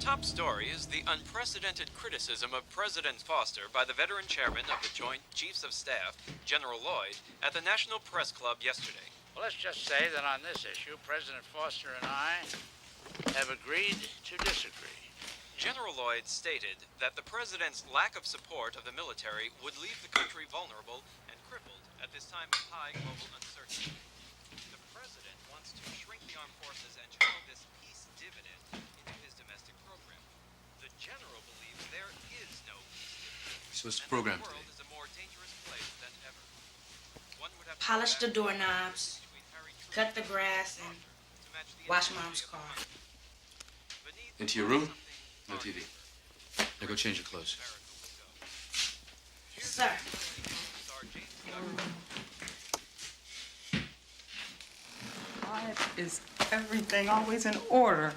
top story is the unprecedented criticism of President Foster by the veteran chairman of the Joint Chiefs of Staff, General Lloyd, at the National Press Club yesterday. Well, let's just say that on this issue, President Foster and I have agreed to disagree. General Lloyd stated that the president's lack of support of the military would leave the country vulnerable and crippled at this time of high global uncertainty. The president wants to shrink the armed forces and channel this peace dividend into his domestic program. The general believes there is no peace dividend. So what's the program The today? world is a more dangerous place than ever. One would have Polish the doorknobs, cut the grass, and wash Mom's car. Into your room? No TV. Now go change your clothes. Sir. Why is everything always in order?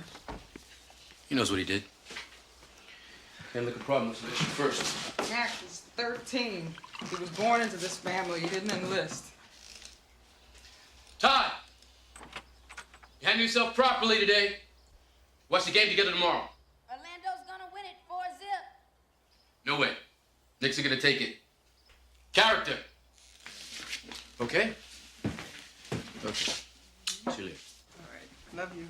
He knows what he did. Can't look a problem until you first. Mac is 13. He was born into this family. He didn't enlist. Todd! You handle yourself properly today. Watch the game together tomorrow. Orlando's gonna win it 4-0. No way. Knicks are gonna take it. Character. Okay? Okay. See you later. All right. Love you.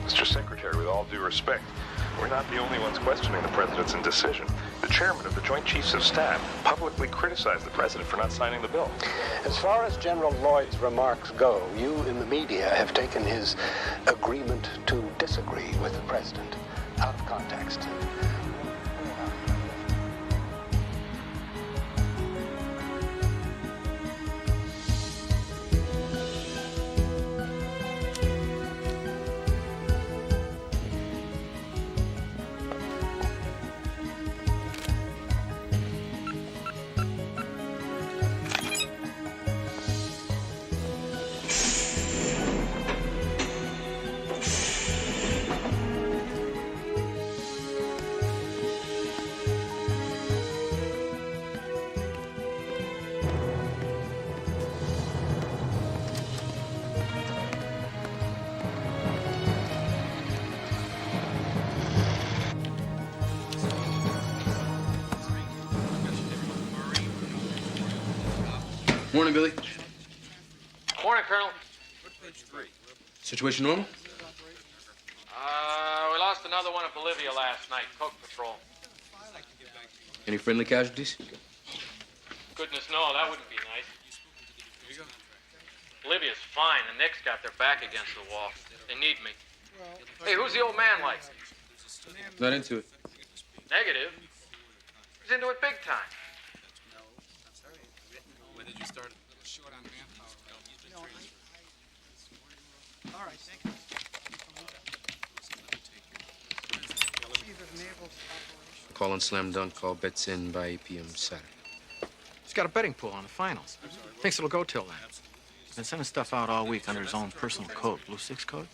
Mr. Secretary, with all due respect, we're not the only ones questioning the president's indecision. The chairman of the Joint Chiefs of Staff publicly criticized the president for not signing the bill. As far as General Lloyd's remarks go, you in the media have taken his agreement to disagree with the president out of context. Morning, Billy. Morning, Colonel. Situation normal? We lost another one in Bolivia last night, Coke Patrol. Any friendly casualties? Goodness, no, that wouldn't be nice. Bolivia's fine. The Knicks got their back against the wall. They need me. Hey, who's the old man like? Not into it. Negative. He's into it big time. When did you start? Short on manpower. All right, thank you. Call on Slam Dunk. Call bets in by 8 p.m. Saturday. He's got a betting pool on the finals. Thinks it'll go till then. Been sending stuff out all week under his own personal code. Blue 6 code?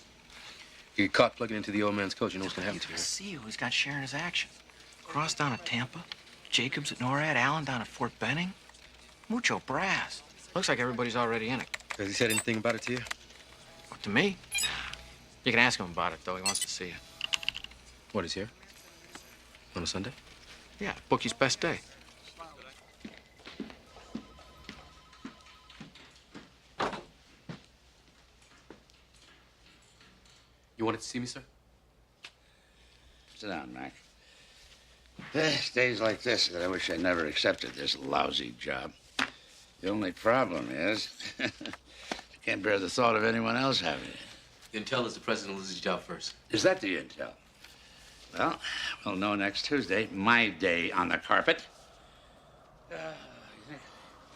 You get caught plugging into the old man's code, you know what's gonna happen to you. See who's got sharing his action. Cross down at Tampa, Jacobs at NORAD, Allen down at Fort Benning. Mucho brass. Looks like everybody's already in it. Has he said anything about it to you? What, to me? You can ask him about it, though. He wants to see it. What, he's here? On a Sunday? Yeah, bookie's best day. You wanted to see me, sir? Sit down, Mac. There's days like this that I wish I never accepted this lousy job. The only problem is, I can't bear the thought of anyone else having it. The intel is the president will lose his job first. Is that the intel? Well, we'll know next Tuesday. My day on the carpet.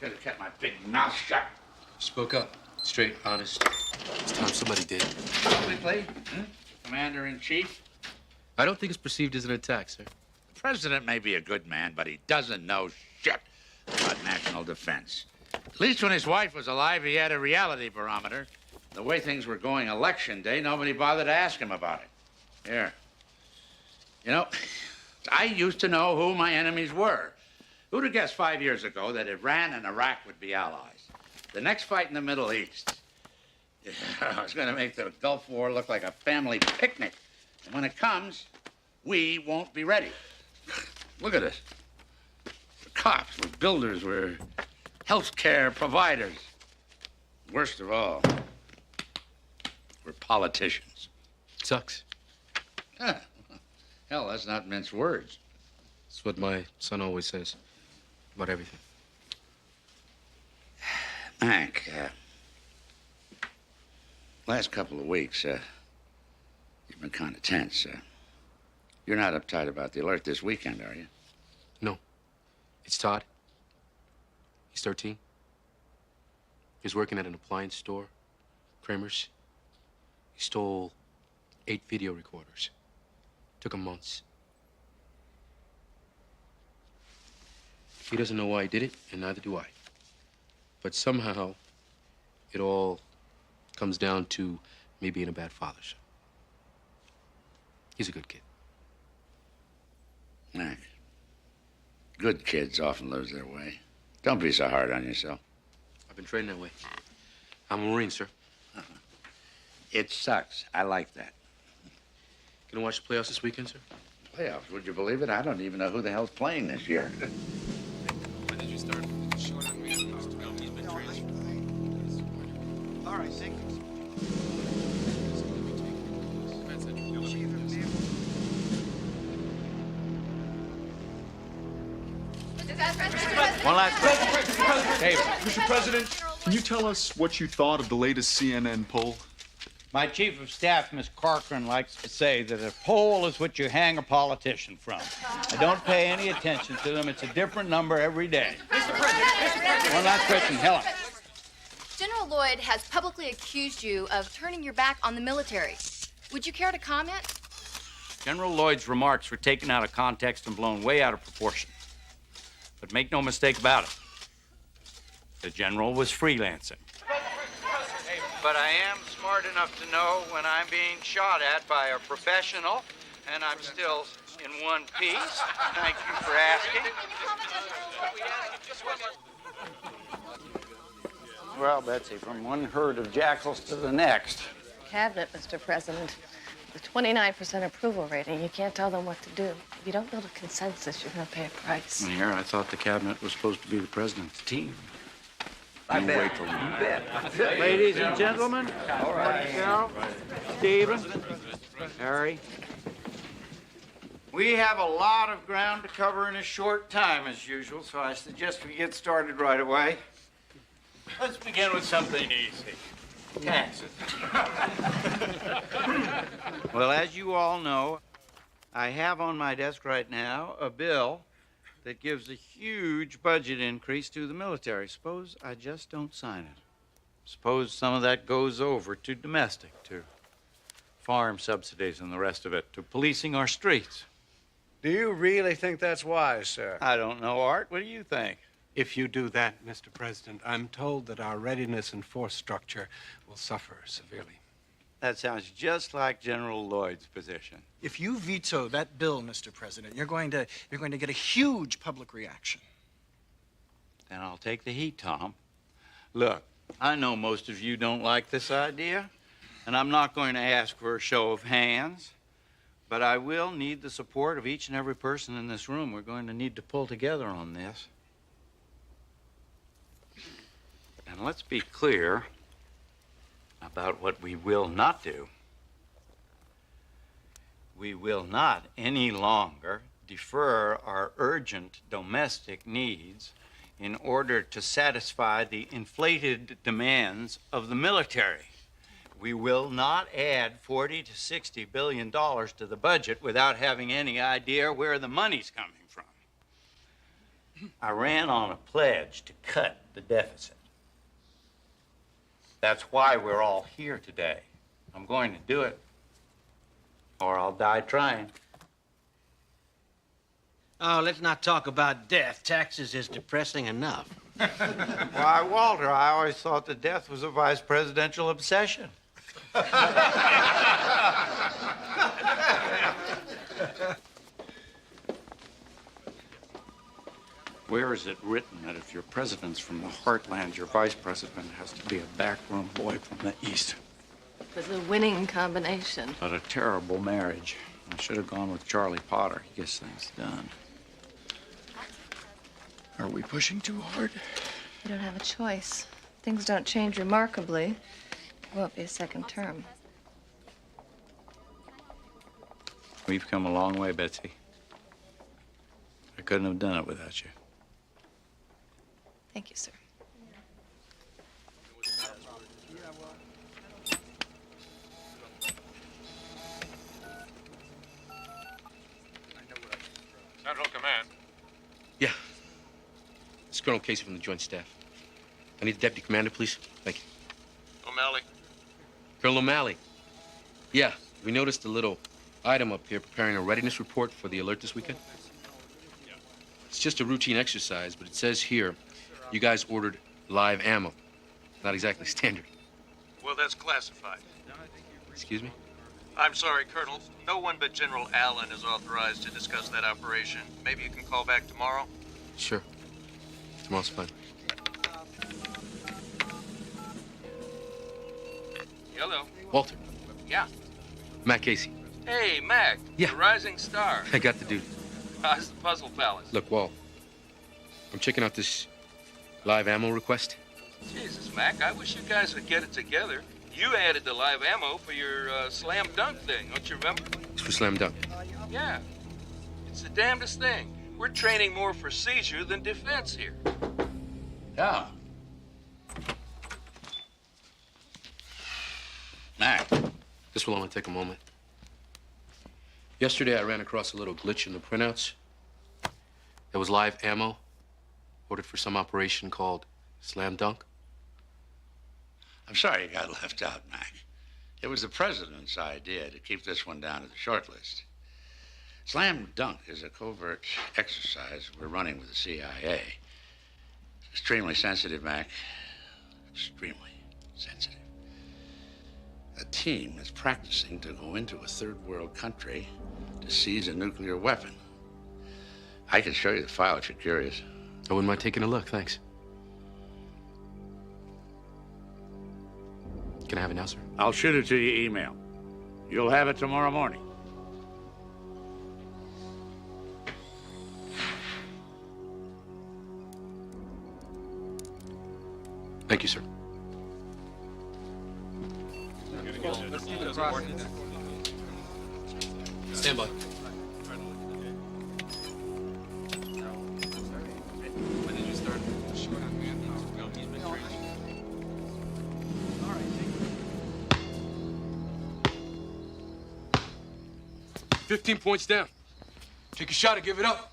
Could have kept my big mouth shut. Spoke up. Straight, honest. It's time somebody did. Publicly? Commander-in-Chief? I don't think it's perceived as an attack, sir. The president may be a good man, but he doesn't know shit about national defense. At least when his wife was alive, he had a reality barometer. The way things were going election day, nobody bothered to ask him about it. Here. You know, I used to know who my enemies were. Who'd have guessed 5 years ago that Iran and Iraq would be allies? The next fight in the Middle East. I was going to make the Gulf War look like a family picnic. And when it comes, we won't be ready. Look at us. We're cops, we're builders, we're healthcare providers. Worst of all, we're politicians. Sucks. Huh. Hell, that's not mince words. That's what my son always says about everything. Mac, last couple of weeks, you've been kind of tense. You're not uptight about the alert this weekend, are you? No. It's Todd. He's 13. He's working at an appliance store, Kramer's. He stole 8 video recorders. Took him months. He doesn't know why he did it, and neither do I. But somehow, it all comes down to me being a bad father, son. He's a good kid. Mac, good kids often lose their way. Don't be so hard on yourself. I've been trained that way. I'm a Marine, sir. It sucks. I like that. Gonna watch the playoffs this weekend, sir? Playoffs? Would you believe it? I don't even know who the hell's playing this year. When did you start? Short on manpower. He's been training. All right, thank you. One last question. David. Mr. President, can you tell us what you thought of the latest CNN poll? My chief of staff, Miss Corcoran, likes to say that a poll is what you hang a politician from. I don't pay any attention to them. It's a different number every day. Mr. President. One last question, Helen. General Lloyd has publicly accused you of turning your back on the military. Would you care to comment? General Lloyd's remarks were taken out of context and blown way out of proportion. But make no mistake about it. The general was freelancing. But I am smart enough to know when I'm being shot at by a professional, and I'm still in one piece. Thank you for asking. Well, Betsy, from one herd of jackals to the next. Cabinet, Mr. President. The 29% approval rating, you can't tell them what to do. If you don't build a consensus, you're going to pay a price. Here, I thought the cabinet was supposed to be the president's team. I bet. Wait till you bet. Ladies and gentlemen, All right. Carol, Stephen, Harry, we have a lot of ground to cover in a short time, as usual, so I suggest we get started right away. Let's begin with something easy. Taxes. Well, as you all know, I have on my desk right now a bill that gives a huge budget increase to the military. Suppose I just don't sign it. Suppose some of that goes over to domestic, to farm subsidies and the rest of it, to policing our streets. Do you really think that's wise, sir? I don't know, Art. What do you think? If you do that, Mr. President, I'm told that our readiness and force structure will suffer severely. That sounds just like General Lloyd's position. If you veto that bill, Mr. President, you're going to get a huge public reaction. Then I'll take the heat, Tom. Look, I know most of you don't like this idea, and I'm not going to ask for a show of hands, but I will need the support of each and every person in this room. We're going to need to pull together on this. And let's be clear about what we will not do. We will not any longer defer our urgent domestic needs in order to satisfy the inflated demands of the military. We will not add $40 to $60 billion to the budget without having any idea where the money's coming from. I ran on a pledge to cut the deficit. That's why we're all here today. I'm going to do it, or I'll die trying. Oh, let's not talk about death. Taxes is depressing enough. Why, Walter, I always thought that death was a vice presidential obsession. Where is it written that if your president's from the heartland, your vice president has to be a backroom boy from the east? It was a winning combination. But a terrible marriage. I should have gone with Charlie Potter. He gets things done. Are we pushing too hard? You don't have a choice. Things don't change remarkably. It won't be a second term. We've come a long way, Betsy. I couldn't have done it without you. Thank you, sir. Central Command. Yeah. It's Colonel Casey from the Joint Staff. I need the deputy commander, please. Thank you. O'Malley. Colonel O'Malley. Yeah, we noticed a little item up here preparing a readiness report for the alert this weekend. It's just a routine exercise, but it says here you guys ordered live ammo. Not exactly standard. Well, that's classified. Excuse me? I'm sorry, Colonel. No one but General Allen is authorized to discuss that operation. Maybe you can call back tomorrow? Sure. Tomorrow's fine. Hello. Walter. Yeah. Matt Casey. Hey, Mac. Yeah. The rising star. I got the duty. How's the Puzzle Palace? Look, Walt. I'm checking out this live ammo request. Jesus, Mac, I wish you guys would get it together. You added the live ammo for your slam dunk thing, don't you remember? It's for slam dunk. Yeah. It's the damnedest thing. We're training more for seizure than defense here. Yeah. Mac. This will only take a moment. Yesterday, I ran across a little glitch in the printouts. There was live ammo ordered for some operation called Slam Dunk. I'm sorry you got left out, Mac. It was the president's idea to keep this one down to the short list. Slam Dunk is a covert exercise we're running with the CIA. Extremely sensitive, Mac. Extremely sensitive. A team is practicing to go into a third world country to seize a nuclear weapon. I can show you the file if you're curious. I wouldn't mind taking a look, thanks. Can I have it now, sir? I'll shoot it to your email. You'll have it tomorrow morning. Thank you, sir. Stand by. When did you start? Short on manpower. No, he's been training. All right, 15 points down. Take a shot and give it up.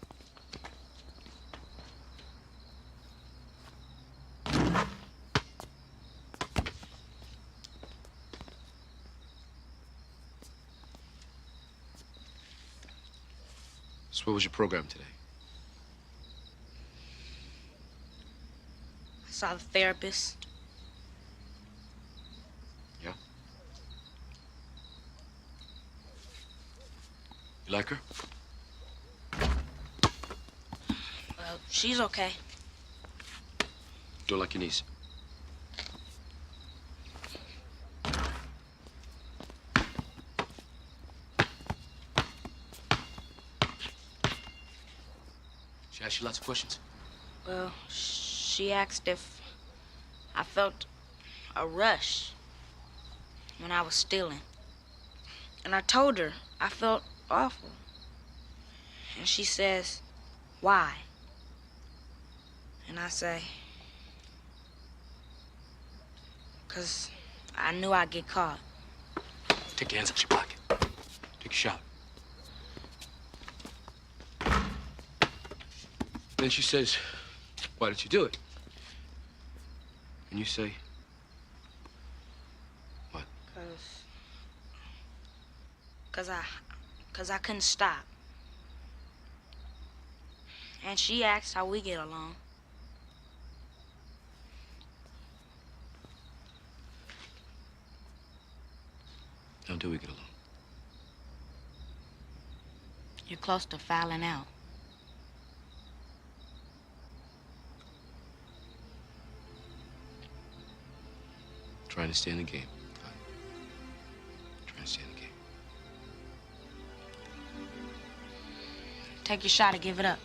So what was your program today? I saw the therapist. Yeah? You like her? She's okay. Don't like your niece. She asked you lots of questions? Well, she asked if I felt a rush when I was stealing. And I told her I felt awful. And she says, why? And I say, 'cause I knew I'd get caught. Take your hands out your pocket. Take a shot. Then she says, why did you do it? And you say, what? 'Cause I couldn't stop. And she asked how we get along. How do we get along? You're close to fouling out. Trying to stay in the game. Trying to stay in the game. Take your shot or give it up.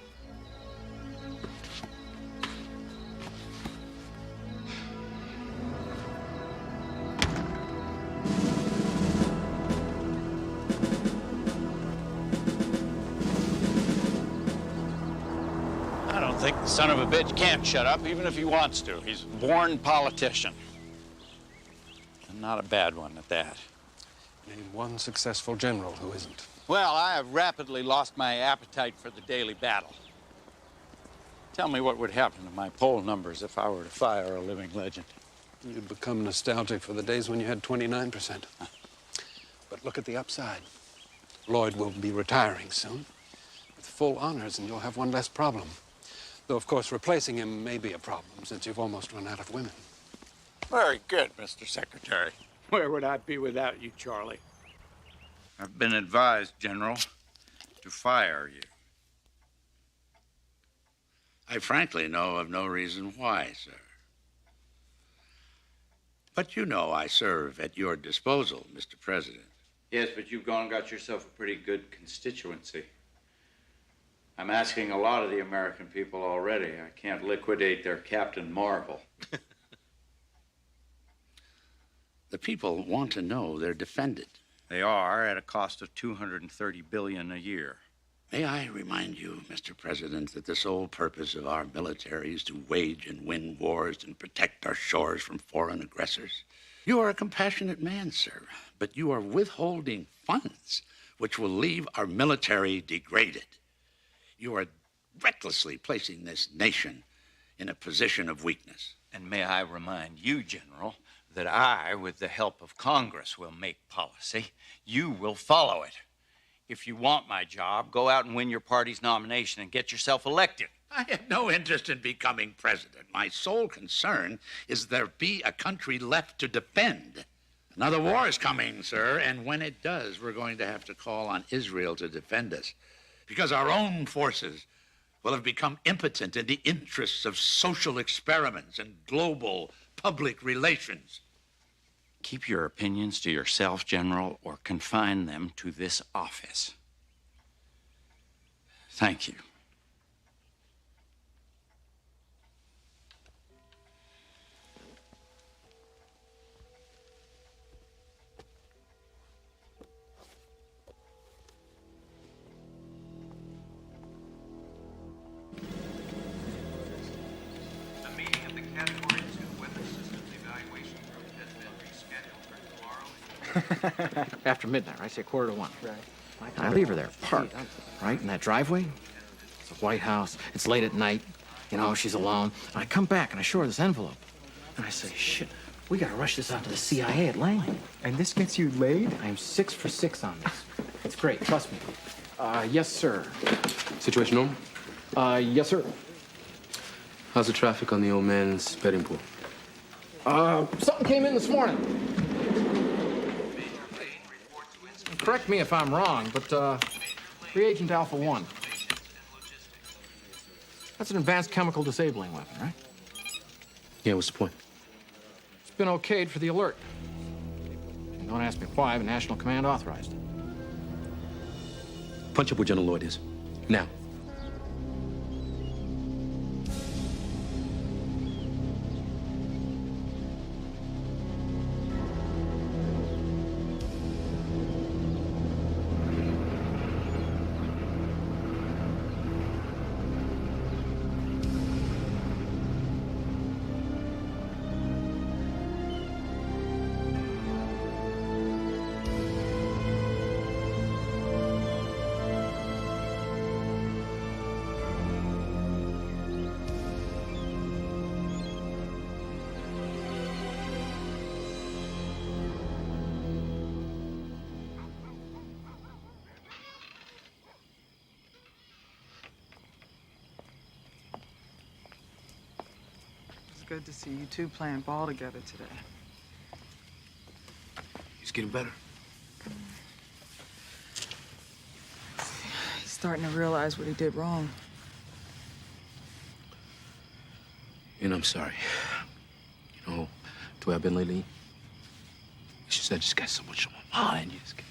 I don't think the son of a bitch can't shut up, even if he wants to. He's a born politician. And not a bad one at that. Name one successful general who isn't. Well, I have rapidly lost my appetite for the daily battle. Tell me what would happen to my poll numbers if I were to fire a living legend. You'd become nostalgic for the days when you had 29%. But look at the upside. Lloyd will be retiring soon with full honors, and you'll have one less problem. Though, of course, replacing him may be a problem, since you've almost run out of women. Very good, Mr. Secretary. Where would I be without you, Charlie? I've been advised, General, to fire you. I frankly know of no reason why, sir. But you know I serve at your disposal, Mr. President. Yes, but you've gone and got yourself a pretty good constituency. I'm asking a lot of the American people already. I can't liquidate their Captain Marvel. The people want to know they're defended. They are at a cost of $230 billion a year. May I remind you, Mr. President, that the sole purpose of our military is to wage and win wars and protect our shores from foreign aggressors? You are a compassionate man, sir, but you are withholding funds which will leave our military degraded. You are recklessly placing this nation in a position of weakness. And may I remind you, General, that I, with the help of Congress, will make policy. You will follow it. If you want my job, go out and win your party's nomination and get yourself elected. I have no interest in becoming president. My sole concern is there be a country left to defend. Another war is coming, sir, and when it does, we're going to have to call on Israel to defend us, because our own forces will have become impotent in the interests of social experiments and global public relations. Keep your opinions to yourself, General, or confine them to this office. Thank you. The meeting of the Category 2 Weather Systems Evaluation Group has been rescheduled for tomorrow. After midnight, right? Say 1:45. Right. I leave her there, parked, right, in that driveway. It's a White House. It's late at night. You know, she's alone. And I come back and I show her this envelope. And I say, shit, we gotta rush this out to the CIA at Langley. And this gets you laid? I'm 6 for 6 on this. It's great, trust me. Yes, sir. Situation normal? Yes, sir. How's the traffic on the old man's betting pool? Something came in this morning. Correct me if I'm wrong, but reagent Alpha 1. That's an advanced chemical disabling weapon, right? Yeah, what's the point? It's been okayed for the alert. And don't ask me why, but National Command authorized it. Punch up where General Lloyd is. Now. It's good to see you two playing ball together today. He's getting better. starting to realize what he did wrong. And I'm sorry. You know, the way I've been lately, it's just I just got so much on my mind. You just get...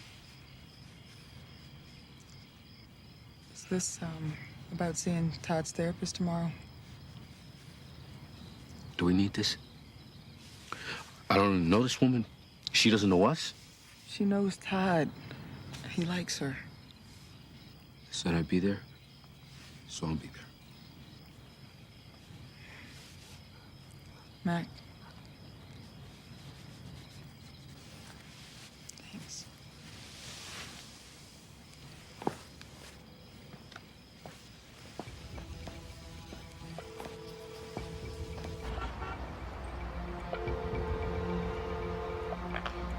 Is this, about seeing Todd's therapist tomorrow? Do we need this? I don't even know this woman. She doesn't know us. She knows Todd. He likes her. Said I'd be there, so I'll be there. Mac. Thanks.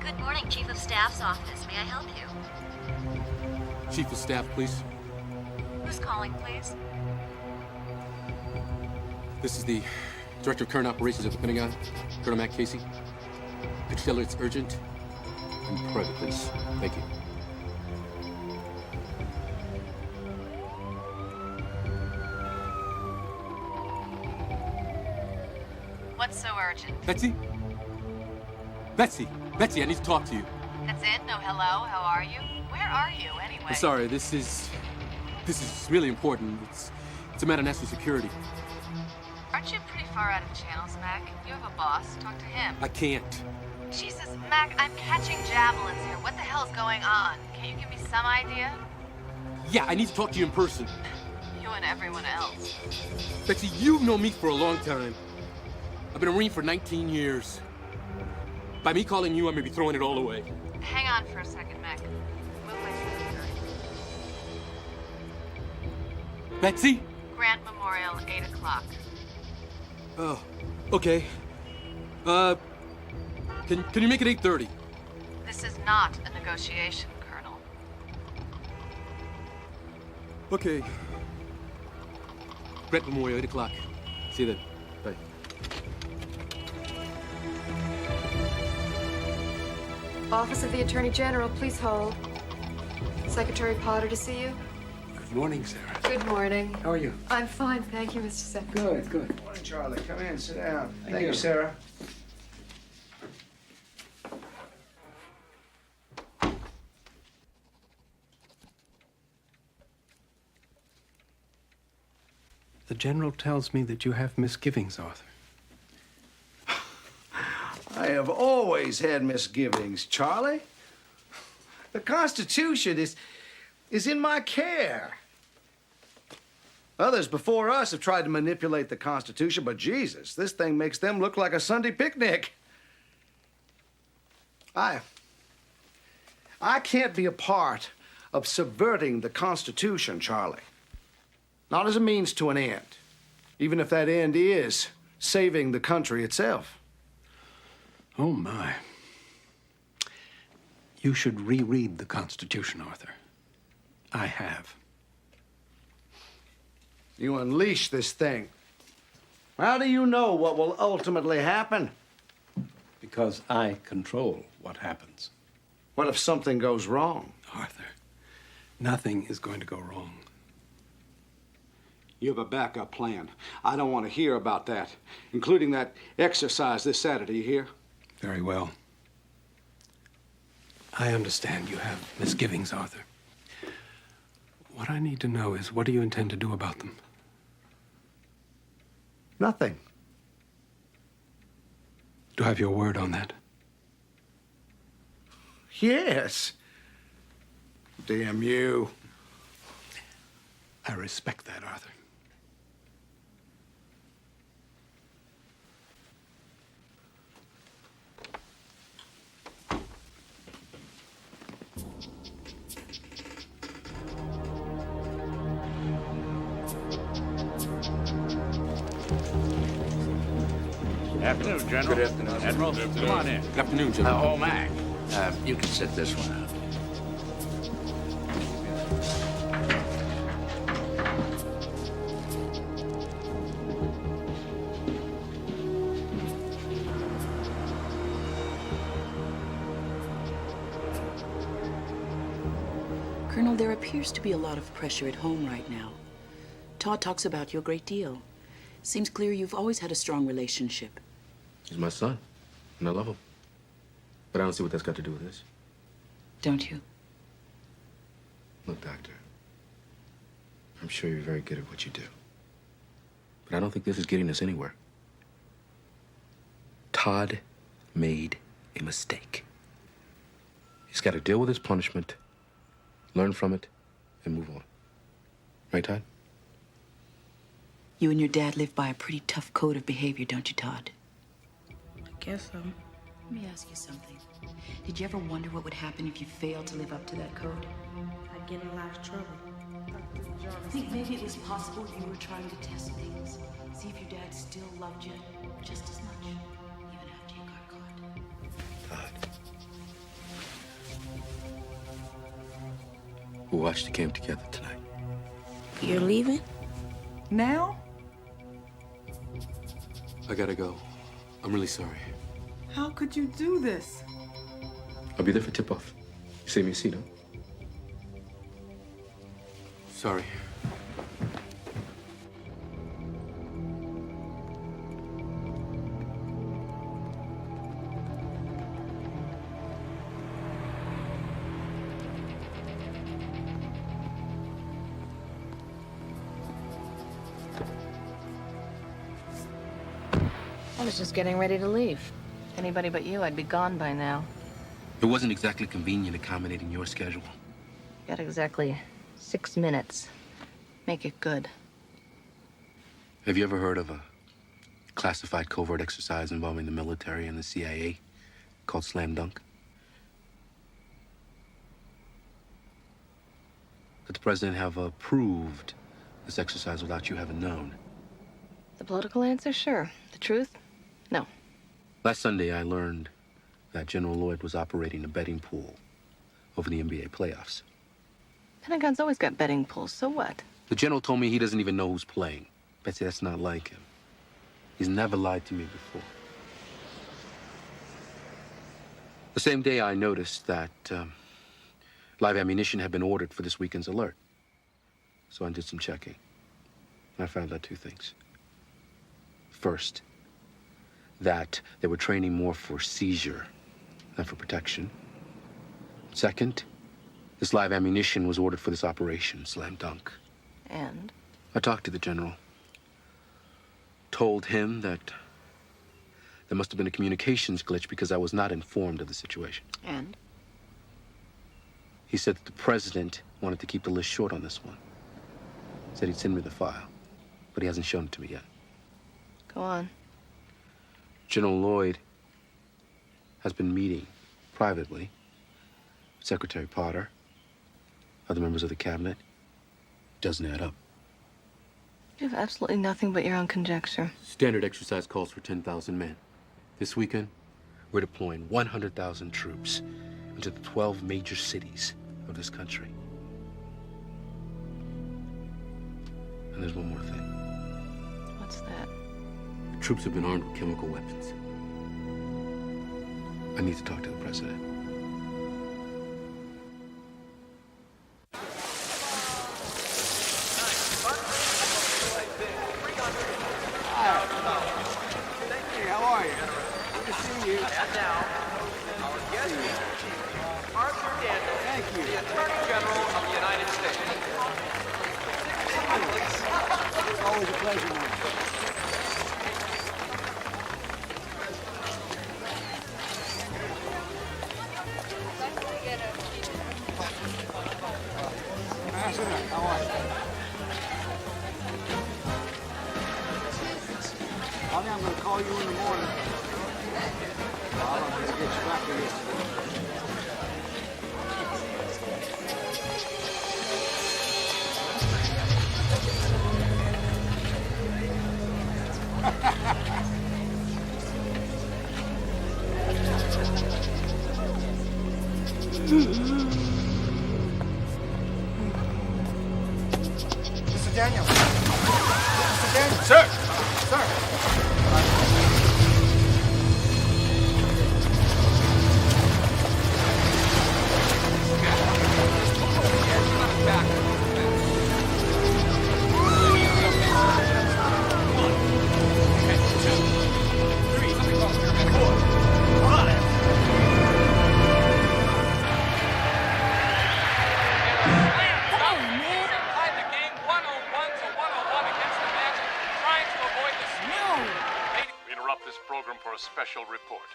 Good morning, Chief of Staff's office. May I help you? Chief of Staff, please. Who's calling, please? This is the Director of Current Operations of the Pentagon, Colonel Matt Casey. Could you tell her it's urgent and private, please? Thank you. What's so urgent? Betsy? Betsy, I need to talk to you. That's it? No hello? How are you? Where are you, anyway? I'm sorry, this is really important. It's a matter of national security. Aren't you pretty far out of channels, Mac? You have a boss. Talk to him. I can't. Jesus, Mac, I'm catching javelins here. What the hell's going on? Can you give me some idea? Yeah, I need to talk to you in person. You and everyone else. Betsy, you've known me for a long time. I've been a Marine for 19 years. By me calling you, I may be throwing it all away. Hang on for a second, Mac. We'll wait for you. Betsy? Grant Memorial, 8 o'clock. Oh, okay. Can you make it 8:30? This is not a negotiation, Colonel. Okay. Grant Memorial, 8 o'clock. See you then. Bye. Office of the Attorney General, please hold. Secretary Potter to see you. Good morning, Sarah. Good morning. How are you? I'm fine, thank you, Mr. Secretary. Good, good. Morning, Charlie. Come in, sit down. Thank you, Sarah. The General tells me that you have misgivings, Arthur. I have always had misgivings, Charlie. The Constitution is in my care. Others before us have tried to manipulate the Constitution, but Jesus, this thing makes them look like a Sunday picnic. I can't be a part of subverting the Constitution, Charlie. Not as a means to an end, even if that end is saving the country itself. Oh, my. You should reread the Constitution, Arthur. I have. You unleash this thing. How do you know what will ultimately happen? Because I control what happens. What if something goes wrong? Arthur, nothing is going to go wrong. You have a backup plan. I don't want to hear about that, including that exercise this Saturday, you hear? Very well. I understand you have misgivings, Arthur. What I need to know is, what do you intend to do about them? Nothing. Do I have your word on that? Yes. Damn you. I respect that, Arthur. Afternoon, General. Good afternoon. Admiral, come on in. Good afternoon, General. Oh, Mac, you can sit this one out. Colonel, there appears to be a lot of pressure at home right now. Todd talks about you a great deal. Seems clear you've always had a strong relationship. He's my son, and I love him. But I don't see what that's got to do with this. Don't you? Look, Doctor, I'm sure you're very good at what you do. But I don't think this is getting us anywhere. Todd made a mistake. He's got to deal with his punishment, learn from it, and move on. Right, Todd? You and your dad live by a pretty tough code of behavior, don't you, Todd? I guess so. Let me ask you something. Did you ever wonder what would happen if you failed to live up to that code? I'd get in a lot of trouble. I think maybe it was possible you were trying to test things. See if your dad still loved you just as much, even after you got caught. Todd. We'll watch the game together tonight. You're leaving? Now? I gotta go. I'm really sorry. How could you do this? I'll be there for tip-off. You save me a seat, huh? Sorry. I was just getting ready to leave. Anybody but you, I'd be gone by now. It wasn't exactly convenient accommodating your schedule. Got exactly 6 minutes. Make it good. Have you ever heard of a classified covert exercise involving the military and the CIA called Slam Dunk? Could the president have approved this exercise without you having known? The political answer, sure. The truth, no. Last Sunday, I learned that General Lloyd was operating a betting pool over the NBA playoffs. Pentagon's always got betting pools, so what? The general told me he doesn't even know who's playing. Betsy, that's not like him. He's never lied to me before. The same day, I noticed that live ammunition had been ordered for this weekend's alert. So I did some checking. And I found out 2 things. First, that they were training more for seizure than for protection. Second, this live ammunition was ordered for this operation, Slam Dunk. And? I talked to the general. Told him that there must have been a communications glitch because I was not informed of the situation. And? He said that the president wanted to keep the list short on this one. Said he'd send me the file, but he hasn't shown it to me yet. Go on. General Lloyd has been meeting privately with Secretary Potter, other members of the cabinet. Doesn't add up. You have absolutely nothing but your own conjecture. Standard exercise calls for 10,000 men. This weekend, we're deploying 100,000 troops into the 12 major cities of this country. And there's one more thing. What's that? The troops have been armed with chemical weapons. I need to talk to the president. Hey, how are you? Good to see you. And now, our guest speaker, Arthur Daniels, Thank you. the Attorney General of the United States. It's always a pleasure, man. Ambassador, how are you? I think I'm going to call you in the morning. I'm going to get you back to yesterday. Mr. Daniel. Mr. Daniel. Sir. Sir. a special report.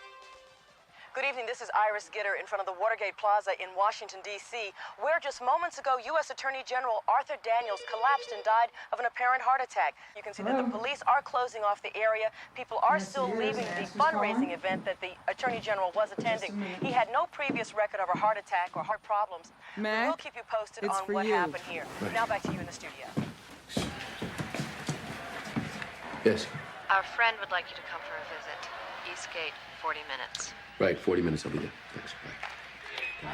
Good evening. This is Iris Gitter in front of the Watergate Plaza in Washington, D.C., where just moments ago, U.S. Attorney General Arthur Daniels collapsed and died of an apparent heart attack. You can see that the police are closing off the area. People are still leaving the fundraising event that the Attorney General was attending. He had no previous record of a heart attack or heart problems. Mac, we'll keep you posted it's on for what you. happened here. Now back to you in the studio. Yes. Our friend would like you to come for a visit. Eastgate, 40 minutes. Right, 40 minutes, I'll be there. Thanks. Bye.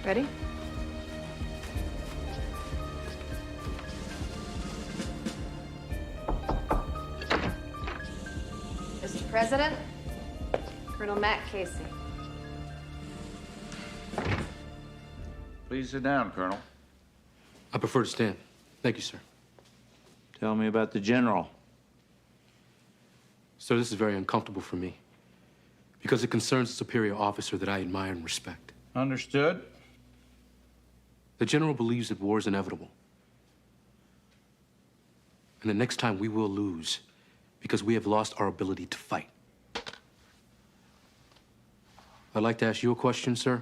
Ready? Mr. President, Colonel Matt Casey. Please sit down, Colonel. I prefer to stand. Thank you, sir. Tell me about the general. Sir, this is very uncomfortable for me because it concerns a superior officer that I admire and respect. Understood. The general believes that war is inevitable. And the next time we will lose because we have lost our ability to fight. I'd like to ask you a question, sir.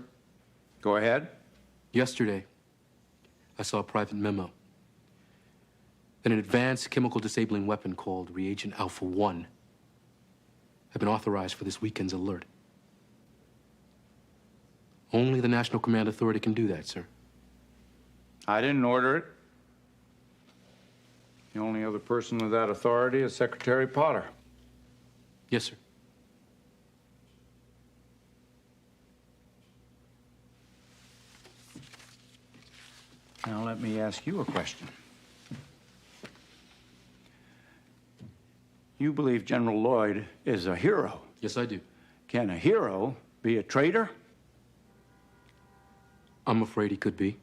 Go ahead. Yesterday, I saw a private memo that an advanced chemical disabling weapon called Reagent Alpha 1 had been authorized for this weekend's alert. Only the National Command Authority can do that, sir. I didn't order it. The only other person with that authority is Secretary Potter. Yes, sir. Now let me ask you a question. You believe General Lloyd is a hero? Yes, I do. Can a hero be a traitor? I'm afraid he could be.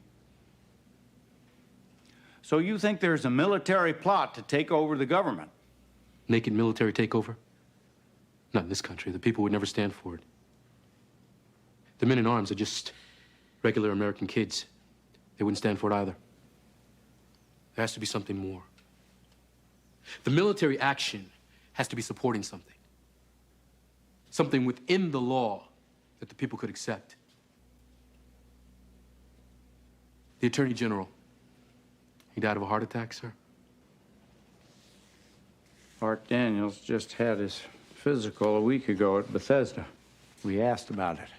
So you think there's a military plot to take over the government? Naked military takeover? Not in this country. The people would never stand for it. The men in arms are just regular American kids. They wouldn't stand for it either. There has to be something more. The military action has to be supporting something. Something within the law that the people could accept. The Attorney General, he died of a heart attack, sir? Art Daniels just had his physical a week ago at Bethesda. We asked about it.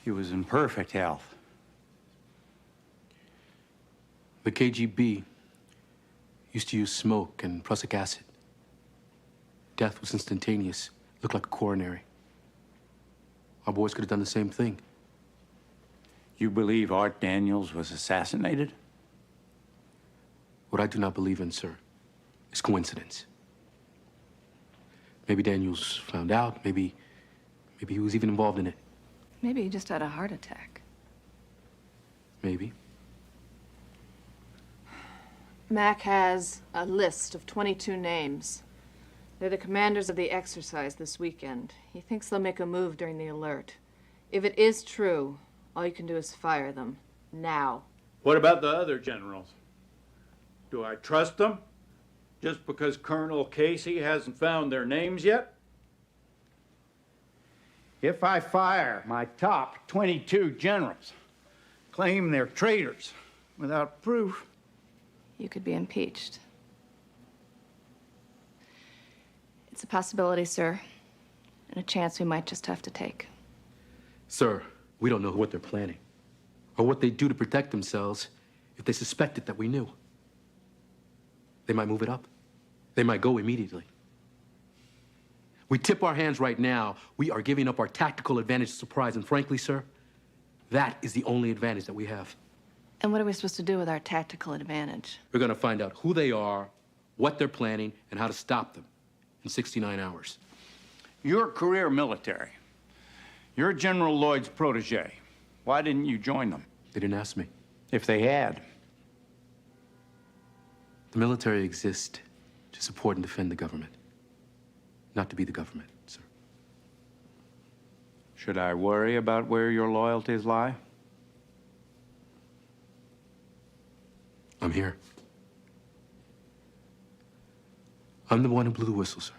He was in perfect health. The KGB used to use smoke and prussic acid. Death was instantaneous. Looked like a coronary. Our boys could have done the same thing. You believe Art Daniels was assassinated? What I do not believe in, sir, is coincidence. Maybe Daniels found out. Maybe he was even involved in it. Maybe he just had a heart attack. Maybe. Mac has a list of 22 names. They're the commanders of the exercise this weekend. He thinks they'll make a move during the alert. If it is true, all you can do is fire them. Now. What about the other generals? Do I trust them? Just because Colonel Casey hasn't found their names yet? If I fire my top 22 generals, claim they're traitors without proof, You could be impeached. It's a possibility, sir, and a chance we might just have to take. Sir, we don't know what they're planning or what they do to protect themselves if they suspected that we knew. They might move it up. They might go immediately. We tip our hands right now, we are giving up our tactical advantage to surprise. And frankly, sir, that is the only advantage that we have. And what are we supposed to do with our tactical advantage? We're gonna find out who they are, what they're planning, and how to stop them in 69 hours. you're career military. You're General Lloyd's protege. Why didn't you join them? They didn't ask me. If they had. The military exists to support and defend the government, not to be the government, sir. Should I worry about where your loyalties lie? I'm here. I'm the one who blew the whistle, sir.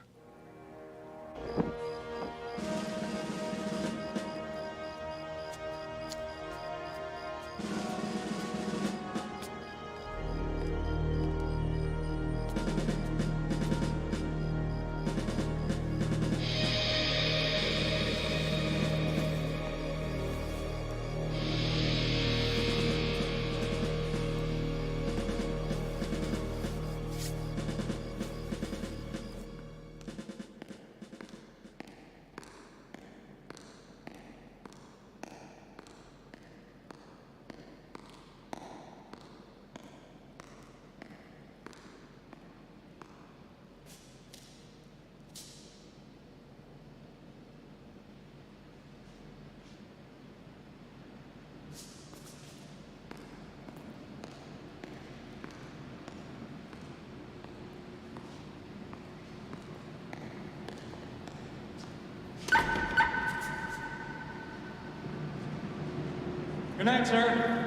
Good night, sir.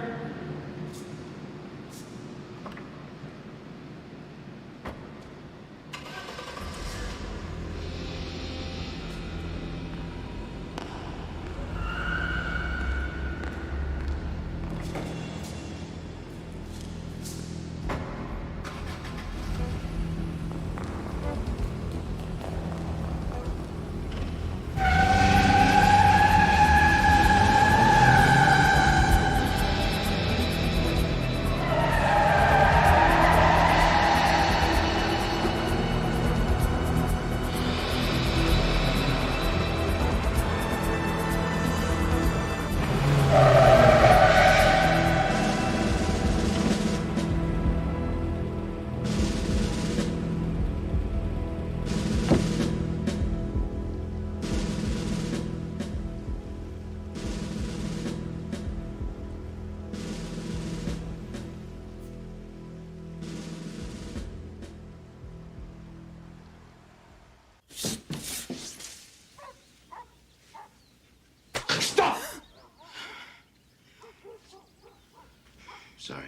Sorry.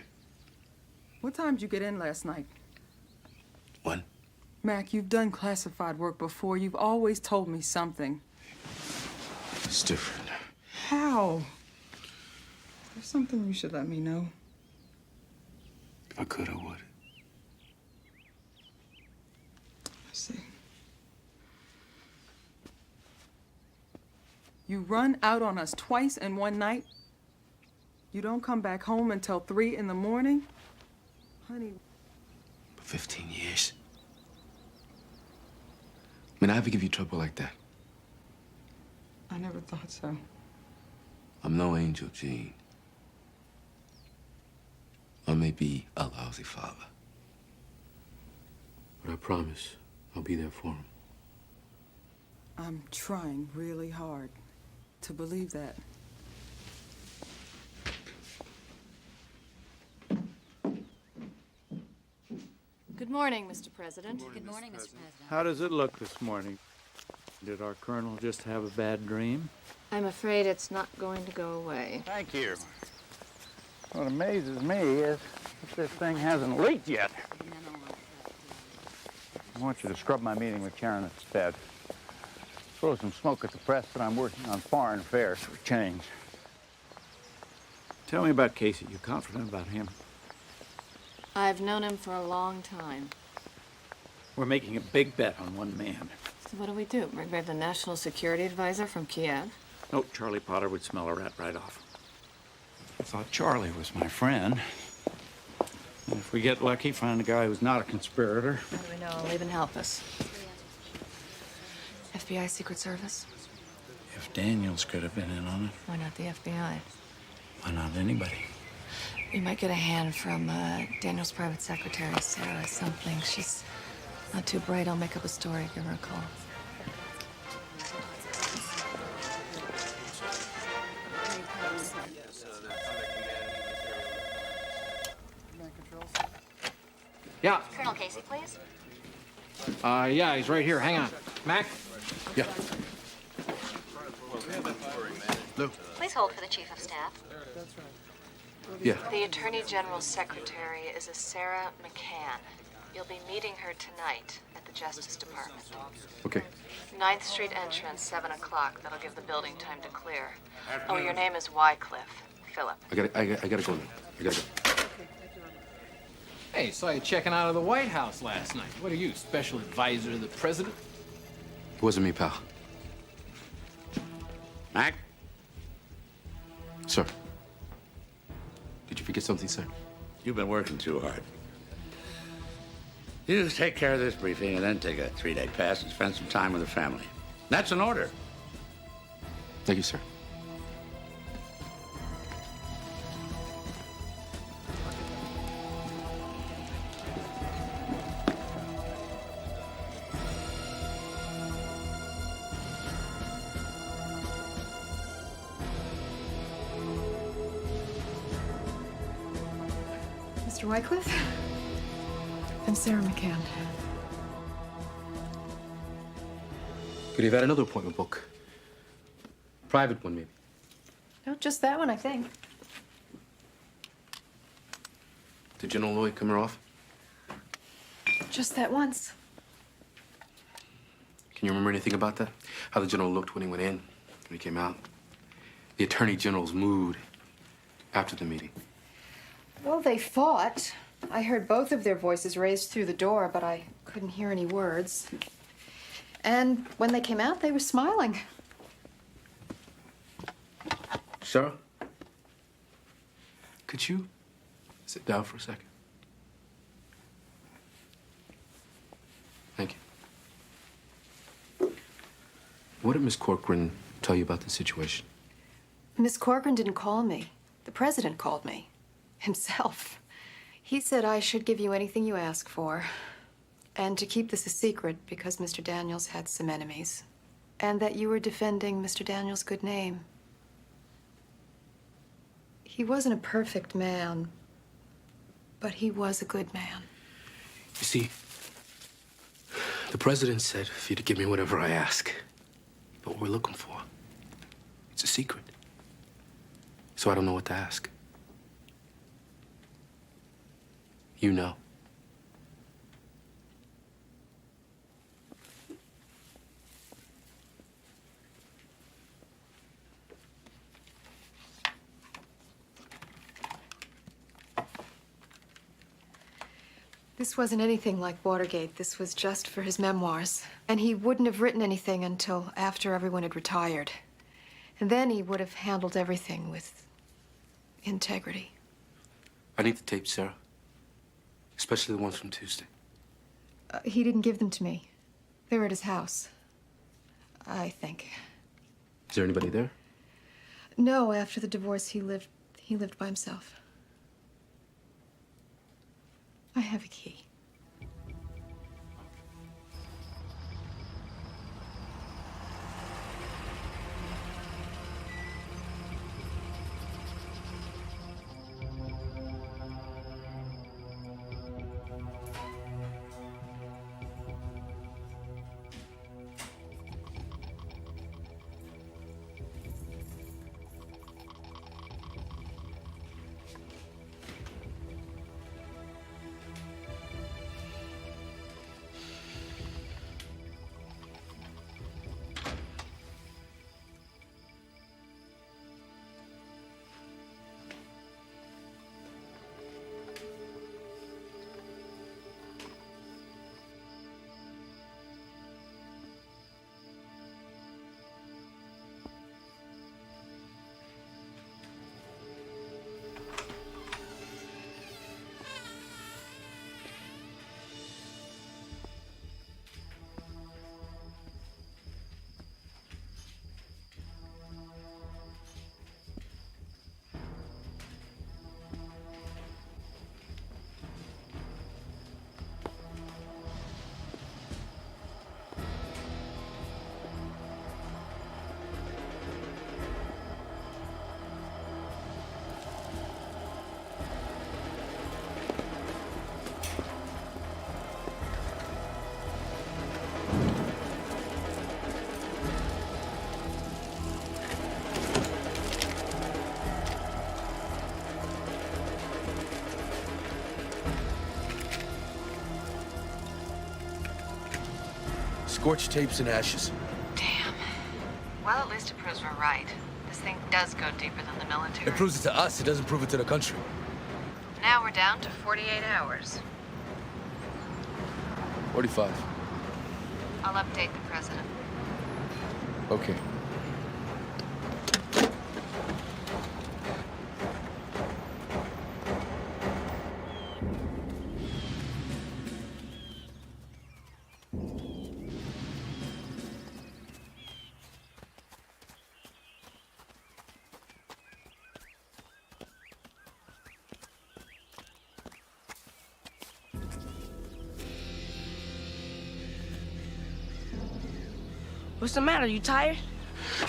What time did you get in last night? When? Mac, you've done classified work before. You've always told me something. It's different. How? There's something you should let me know. If I could, I would. I see. You run out on us twice in one night. You don't come back home until 3 in the morning. Honey. For 15 years. I mean, I ever give you trouble like that? I never thought so. I'm no angel, Gene. I may be a lousy father. But I promise I'll be there for him. I'm trying really hard to believe that. Good morning, Mr. President. Good morning, Mr. President. How does it look this morning? Did our colonel just have a bad dream? I'm afraid it's not going to go away. Thank you. What amazes me is that this thing hasn't leaked yet. I want you to scrub my meeting with Karen instead. Throw some smoke at the press that I'm working on foreign affairs for a change. Tell me about Casey. You confident about him? I've known him for a long time. We're making a big bet on one man. So what do? Bring back the national security advisor from Kiev? No, Charlie Potter would smell a rat right off. I thought Charlie was my friend. And if we get lucky, find a guy who's not a conspirator. How do we know? He'll even help us. FBI Secret Service? If Daniels could have been in on it, Why not the FBI? why not anybody? You might get a hand from Daniel's private secretary, Sarah something. She's not too bright. I'll make up a story. Give her a call. Yeah. Colonel Casey, please. Yeah, he's right here. Hang on. Mac? Yeah. Lou? Please hold for the Chief of Staff. Yeah. The Attorney General's secretary is a Sarah McCann. You'll be meeting her tonight at the Justice Department. Okay. 9th Street entrance, 7 o'clock. That'll give the building time to clear. Oh, your name is Wycliffe. Philip. I gotta go now. I gotta go. Hey, saw you checking out of the White House last night. What are you, special advisor to the president? It wasn't me, pal. Mac? Sir. Did you forget something, sir? You've been working too hard. You just take care of this briefing and then take a 3-day pass and spend some time with the family. That's an order. Thank you, sir. Mr. Wycliffe? I'm Sarah McCann. Could you have had another appointment book? Private one, maybe. No, just that one, I think. Did General Lloyd come her off? Just that once. Can you remember anything about that? How the general looked when he went in, when he came out? The Attorney General's mood after the meeting? Well, they fought. I heard both of their voices raised through the door, but I couldn't hear any words. And when they came out, they were smiling. Sarah? Could you sit down for a second? Thank you. What did Miss Corcoran tell you about the situation? Miss Corcoran didn't call me. The president called me. Himself. He said I should give you anything you ask for, and to keep this a secret because Mr. Daniels had some enemies, and that you were defending Mr. Daniels' good name. He wasn't a perfect man, but he was a good man. You see, the president said for you to give me whatever I ask. But what we're looking for, it's a secret. So I don't know what to ask. You know. This wasn't anything like Watergate. This was just for his memoirs. And he wouldn't have written anything until after everyone had retired. And then he would have handled everything with integrity. I need the tapes, Sarah. Especially the ones from Tuesday. He didn't give them to me. They were at his house, I think. Is there anybody there? No, after the divorce, he lived by himself. I have a key. Scorched tapes and ashes. Damn. Well, at least it proves we're right. This thing does go deeper than the military. It proves it to us. It doesn't prove it to the country. Now we're down to 48 hours. 45. I'll update the president. Okay. What's the matter? You tired?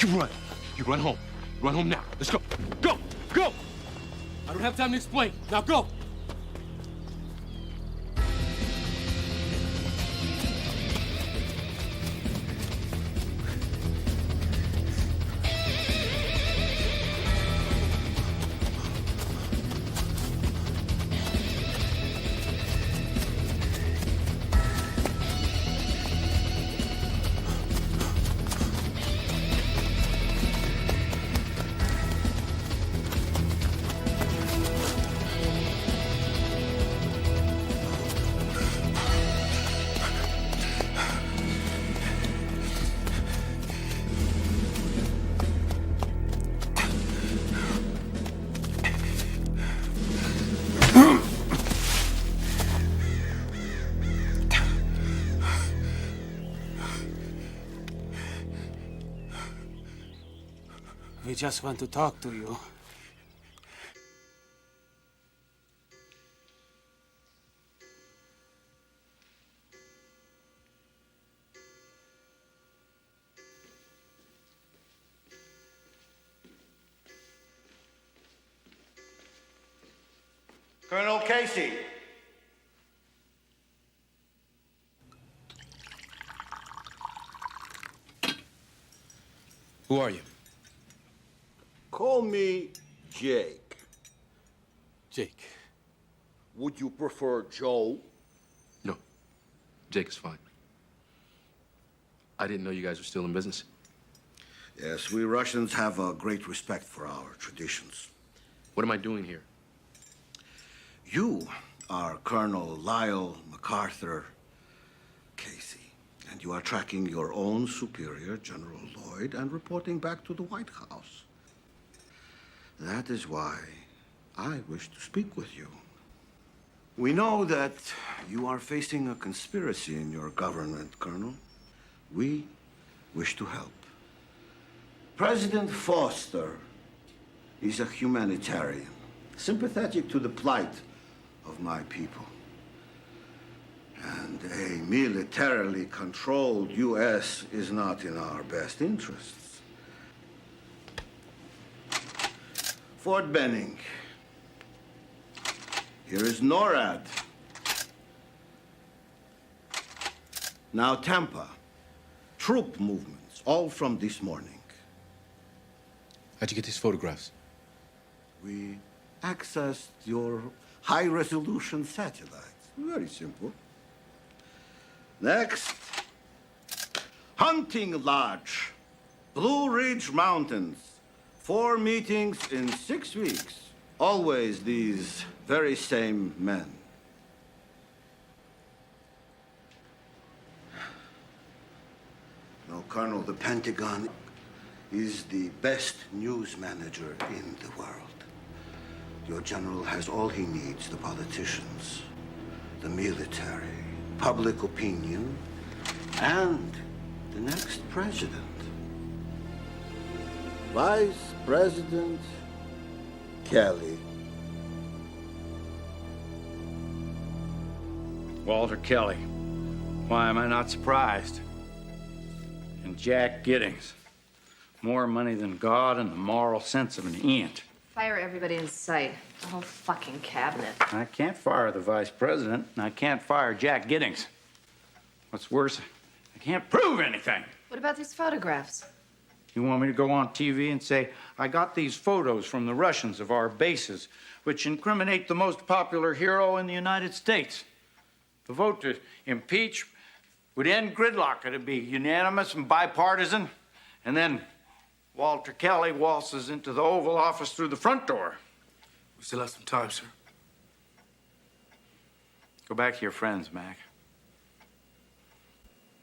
You run. You run home. Run home now. Let's go. Go! Go! I don't have time to explain. Now go! We just want to talk to you. Colonel Casey. Who are you? Call me Jake. Jake. Would you prefer Joe? No. Jake is fine. I didn't know you guys were still in business. Yes, we Russians have a great respect for our traditions. What am I doing here? You are Colonel Lyle MacArthur Casey, and you are tracking your own superior, General Lloyd, and reporting back to the White House. That is why I wish to speak with you. We know that you are facing a conspiracy in your government, Colonel. We wish to help. President Foster is a humanitarian, sympathetic to the plight of my people. And a militarily controlled U.S. is not in our best interests. Fort Benning. Here is NORAD. Now Tampa. Troop movements, all from this morning. How'd you get these photographs? We accessed your high-resolution satellites. Very simple. Next, Hunting Lodge, Blue Ridge Mountains. 4 meetings in 6 weeks. Always these very same men. No, Colonel, the Pentagon is the best news manager in the world. Your general has all he needs: the politicians, the military, public opinion, and the next president. Vice President Kelly. Walter Kelly. Why am I not surprised? And Jack Giddings. More money than God and the moral sense of an ant. Fire everybody in sight. The whole fucking cabinet. I can't fire the vice president, and I can't fire Jack Giddings. What's worse, I can't prove anything. What about these photographs? You want me to go on TV and say, I got these photos from the Russians of our bases, which incriminate the most popular hero in the United States? The vote to impeach We'd end gridlock. It'd be unanimous and bipartisan. And then Walter Kelly waltzes into the Oval Office through the front door. We still have some time, sir. Go back to your friends, Mac.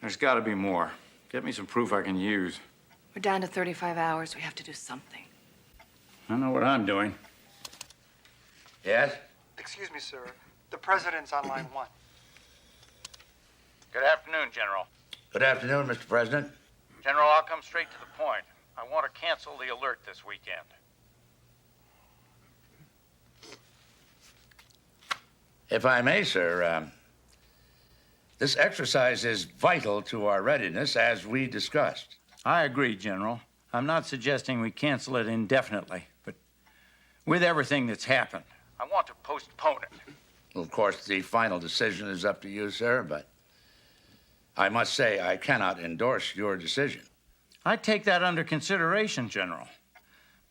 There's got to be more. Get me some proof I can use. We're down to 35 hours. We have to do something. I know what I'm doing. Yes? Excuse me, sir. The president's on line 1. Good afternoon, General. Good afternoon, Mr. President. General, I'll come straight to the point. I want to cancel the alert this weekend. If I may, sir, this exercise is vital to our readiness, as we discussed. I agree, General. I'm not suggesting we cancel it indefinitely, but with everything that's happened, I want to postpone it. Well, of course, the final decision is up to you, sir, but I must say I cannot endorse your decision. I take that under consideration, General,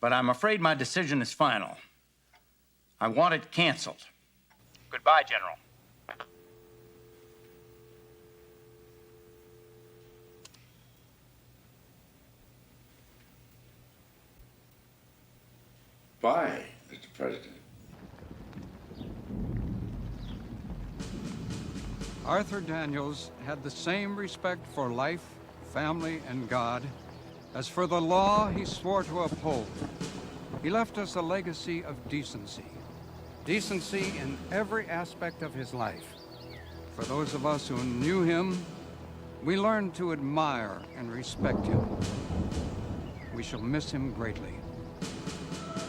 but I'm afraid my decision is final. I want it canceled. Goodbye, General. Bye, Mr. President. Arthur Daniels had the same respect for life, family, and God as for the law he swore to uphold. He left us a legacy of decency. Decency in every aspect of his life. For those of us who knew him, we learned to admire and respect him. We shall miss him greatly.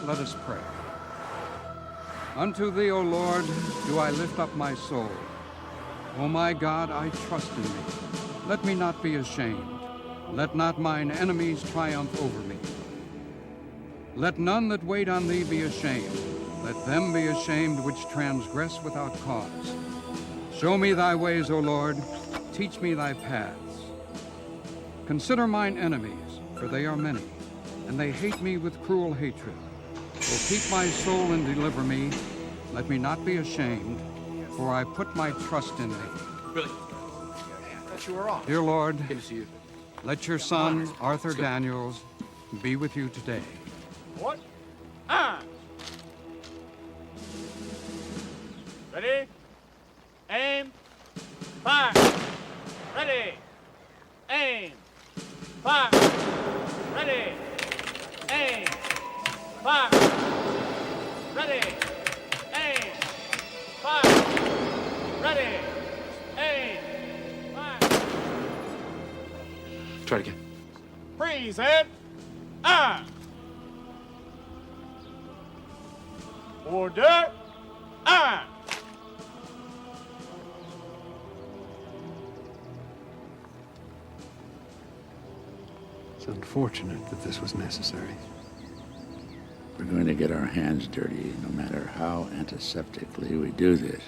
Let us pray. Unto thee, O Lord, do I lift up my soul. O my God, I trust in thee. Let me not be ashamed. Let not mine enemies triumph over me. Let none that wait on thee be ashamed. Let them be ashamed which transgress without cause. Show me thy ways, O Lord. Teach me thy paths. Consider mine enemies, for they are many, and they hate me with cruel hatred. O keep my soul and deliver me. Let me not be ashamed, for I put my trust in thee. Billy, I thought you were off. Dear Lord, Good to see you. let your son, Arthur Daniels, be with you today. What? Ready? Aim. Fire. Ready. Aim. Fire. Ready. Aim. Fire. Ready. Aim. Fire. Ready. Aim. Fire. Try it again. Freeze, head. Order. It's unfortunate that this was necessary. We're going to get our hands dirty, no matter how antiseptically we do this.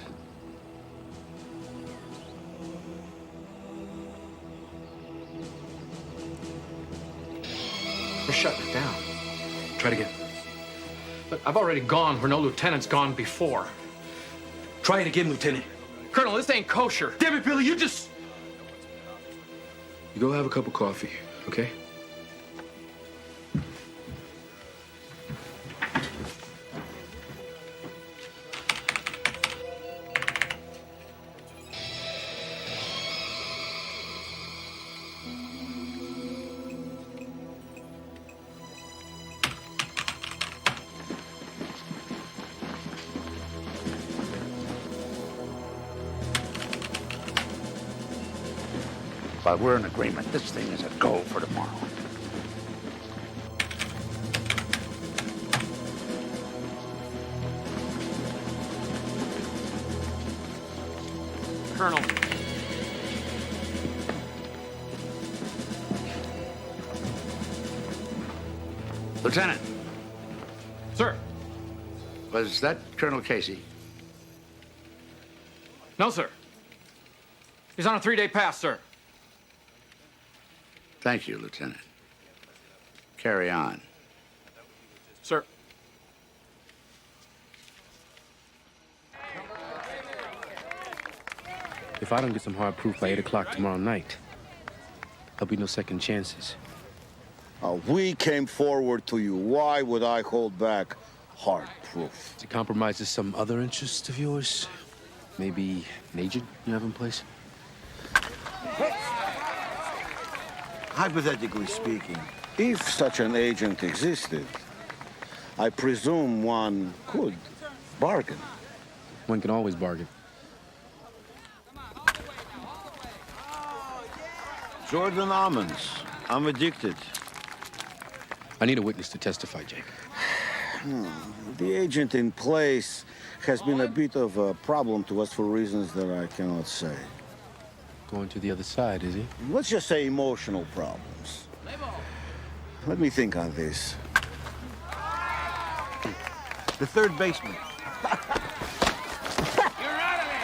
We're shutting it down. Try it again. But I've already gone where no lieutenant's gone before. Try it again, Lieutenant. Colonel, this ain't kosher. Damn it, Billy, you just... You go have a cup of coffee, okay? But we're in agreement. This thing is a go for tomorrow. Colonel. Lieutenant. Sir. Was that Colonel Casey? No, sir. He's on a 3-day pass, sir. Thank you, Lieutenant. Carry on. Sir. If I don't get some hard proof by 8 o'clock tomorrow night, there'll be no second chances. We came forward to you. Why would I hold back hard proof? It compromises some other interest of yours? Maybe an agent you have in place? Hypothetically speaking, if such an agent existed, I presume one could bargain. One can always bargain. Jordan almonds. I'm addicted. I need a witness to testify, Jake. The agent in place has been a bit of a problem to us for reasons that I cannot say. Going to the other side, is he? Let's just say emotional problems. Let me think on this. The third baseman.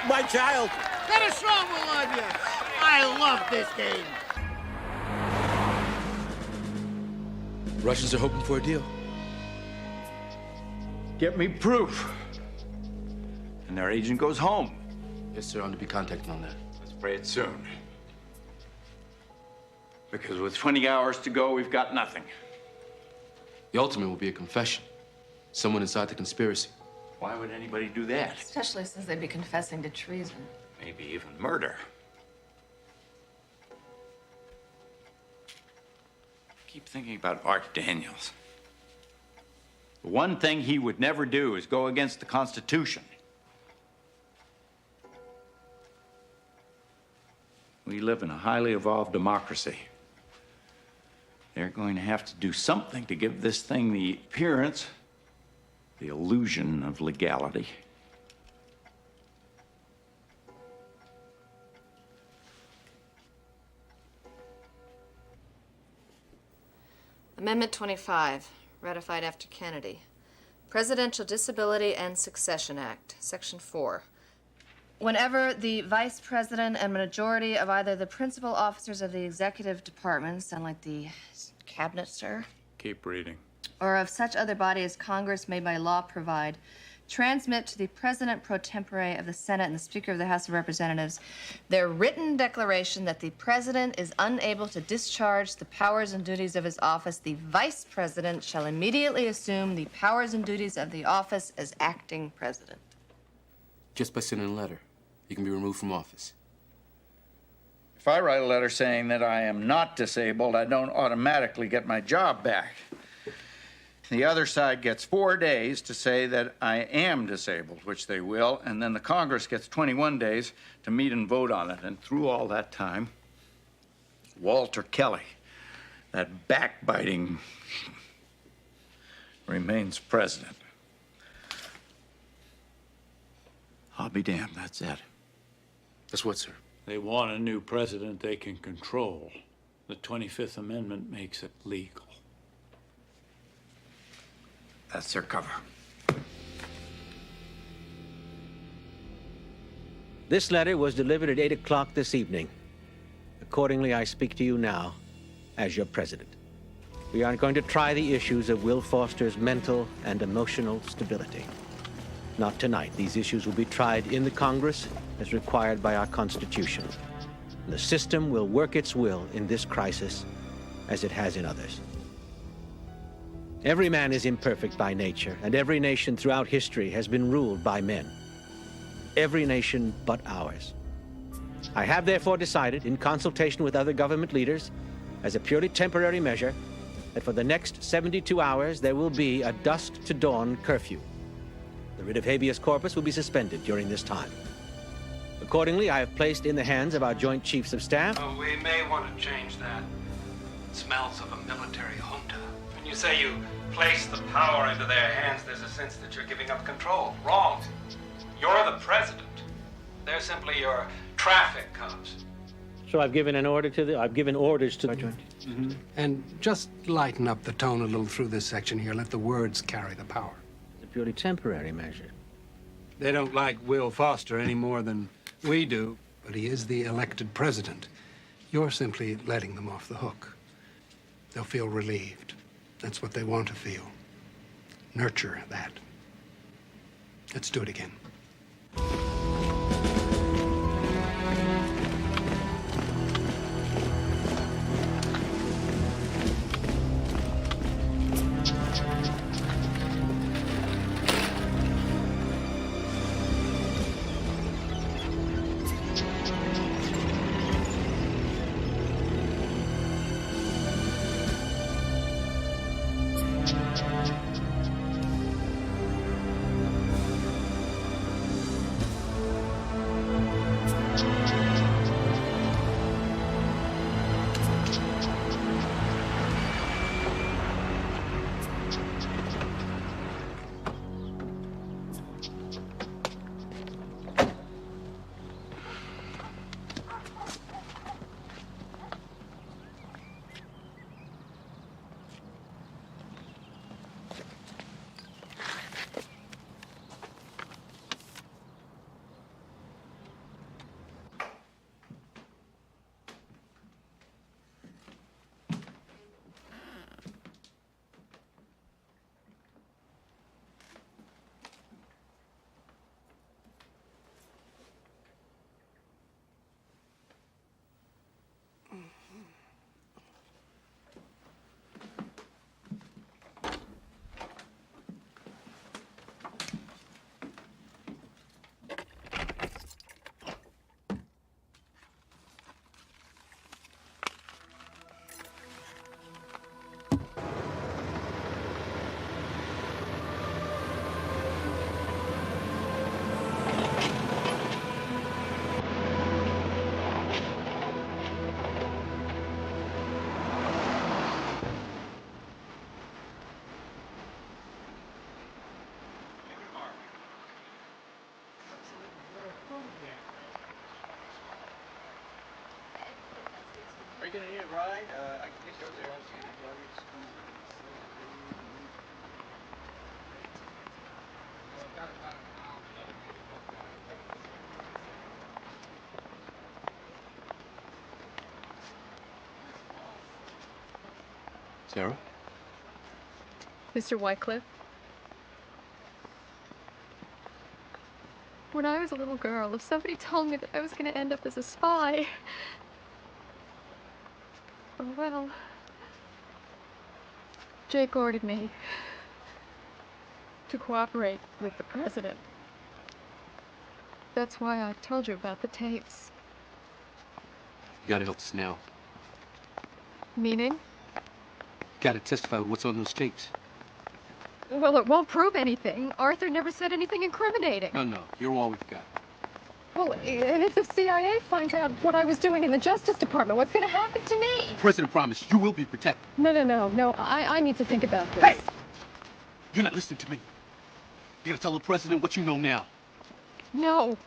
My child. Got a strong one on you. I love this game. Russians are hoping for a deal. Get me proof. And their agent goes home. Yes, sir. I'm to be contacting on that. Let's pray it soon. Because with 20 hours to go, we've got nothing. The ultimate will be a confession. Someone inside the conspiracy. Why would anybody do that? Especially since they'd be confessing to treason. Maybe even murder. Keep thinking about Art Daniels. The one thing he would never do is go against the Constitution. We live in a highly evolved democracy. They're going to have to do something to give this thing the appearance, the illusion of legality. Amendment 25, ratified after Kennedy. Presidential Disability and Succession Act, Section 4. Whenever the Vice President and majority of either the principal officers of the executive department, sound like the cabinet, sir, Keep reading. or of such other body as Congress may by law provide, transmit to the President pro tempore of the Senate and the Speaker of the House of Representatives their written declaration that the President is unable to discharge the powers and duties of his office, the Vice President shall immediately assume the powers and duties of the office as acting President. Just by sending a letter, you can be removed from office. If I write a letter saying that I am not disabled, I don't automatically get my job back. The other side gets 4 days to say that I am disabled, which they will, and then the Congress gets 21 days to meet and vote on it. And through all that time, Walter Kelly, that backbiting, remains president. I'll be damned, that's it. That's what, sir? They want a new president they can control. The 25th Amendment makes it legal. That's their cover. This letter was delivered at 8 o'clock this evening. Accordingly, I speak to you now as your president. We are going to try the issues of Will Foster's mental and emotional stability. Not tonight. These issues will be tried in the Congress as required by our Constitution. The system will work its will in this crisis as it has in others. Every man is imperfect by nature, and every nation throughout history has been ruled by men. Every nation but ours. I have therefore decided, in consultation with other government leaders, as a purely temporary measure, that for the next 72 hours there will be a dusk to dawn curfew. The writ of habeas corpus will be suspended during this time. Accordingly, I have placed in the hands of our Joint Chiefs of Staff. Oh, we may want to change that. It smells of a military junta. When you say you place the power into their hands, there's a sense that you're giving up control. Wrong. You're the president. They're simply your traffic cops. So I've given orders to the Joint. Mm-hmm. And just lighten up the tone a little through this section here. Let the words carry the power. It's a purely temporary measure. They don't like Will Foster any more than we do, but he is the elected president. You're simply letting them off the hook. They'll feel relieved. That's what they want to feel. Nurture that. Let's do it again. Are you gonna need a ride? I can get you over there. Sarah? Mr. Wycliffe? When I was a little girl, if somebody told me that I was going to end up as a spy, oh well. Jake ordered me to cooperate with the president. That's why I told you about the tapes. You gotta help us now. Meaning? Gotta testify with what's on those tapes. Well, it won't prove anything. Arthur never said anything incriminating. No, you're all we've got. Well, and if the CIA finds out what I was doing in the Justice Department, what's going to happen to me? The president promised you will be protected. No. I need to think about this. Hey! You're not listening to me. You gotta tell the president what you know now. No.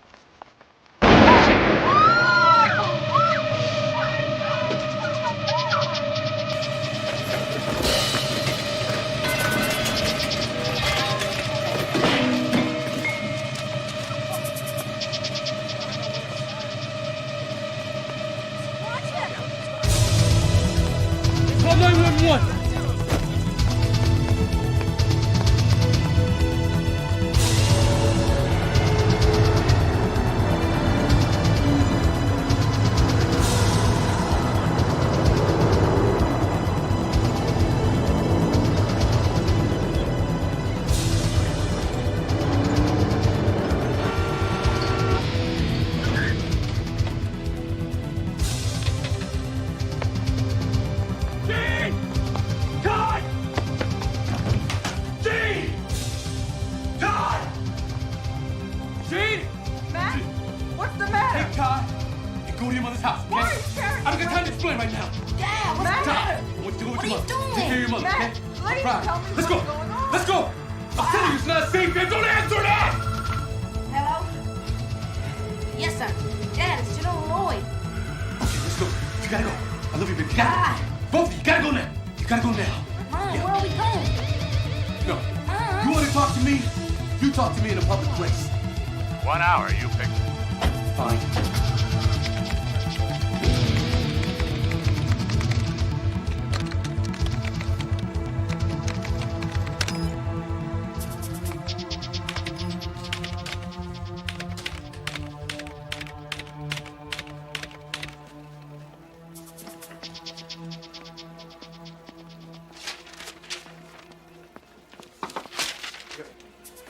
Call 911!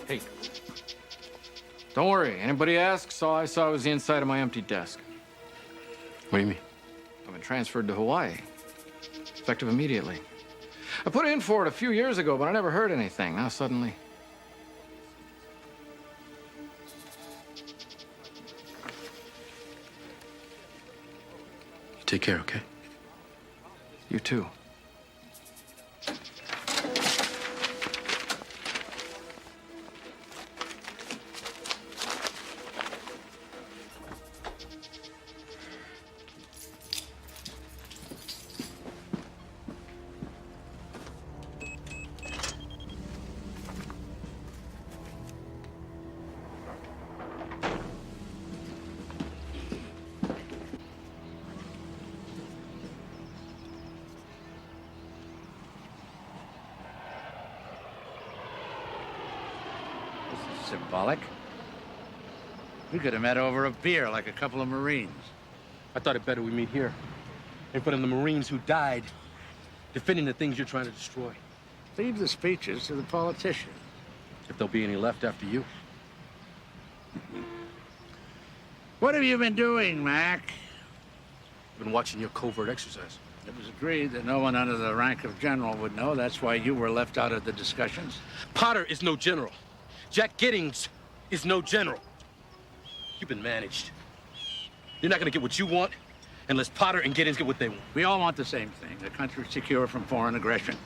Hey. Don't worry. Anybody asks, all I saw was the inside of my empty desk. What do you mean? I've been transferred to Hawaii. Effective immediately. I put in for it a few years ago, but I never heard anything. Now suddenly... Take care, okay? You too. This is symbolic. We could have met over a beer like a couple of Marines. I thought it better we meet here, in front of the Marines who died, defending the things you're trying to destroy. Leave the speeches to the politicians. If there'll be any left after you. What have you been doing, Mac? I've been watching your covert exercise. It was agreed that no one under the rank of general would know. That's why you were left out of the discussions. Potter is no general. Jack Giddings is no general. You've been managed. You're not gonna get what you want unless Potter and Giddings get what they want. We all want the same thing, a country secure from foreign aggression.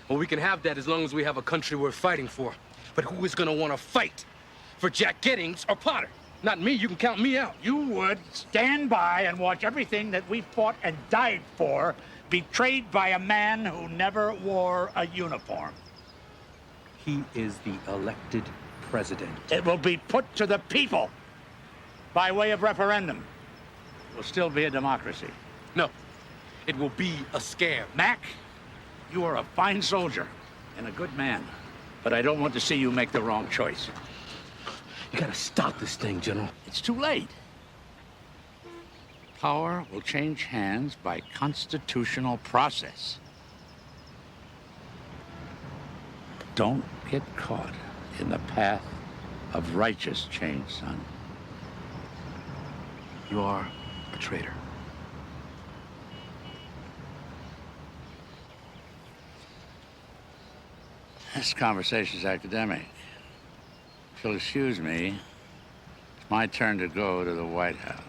Well, we can have that as long as we have a country worth fighting for. But who is gonna wanna fight for Jack Giddings or Potter? Not me, you can count me out. You would stand by and watch everything that we fought and died for betrayed by a man who never wore a uniform. He is the elected president. It will be put to the people by way of referendum. It will still be a democracy. No, it will be a scam. Mac, you are a fine soldier and a good man, but I don't want to see you make the wrong choice. You gotta stop this thing, General. It's too late. Power will change hands by constitutional process. Don't get caught in the path of righteous change, son. You are a traitor. This conversation's academic. If you'll excuse me, it's my turn to go to the White House.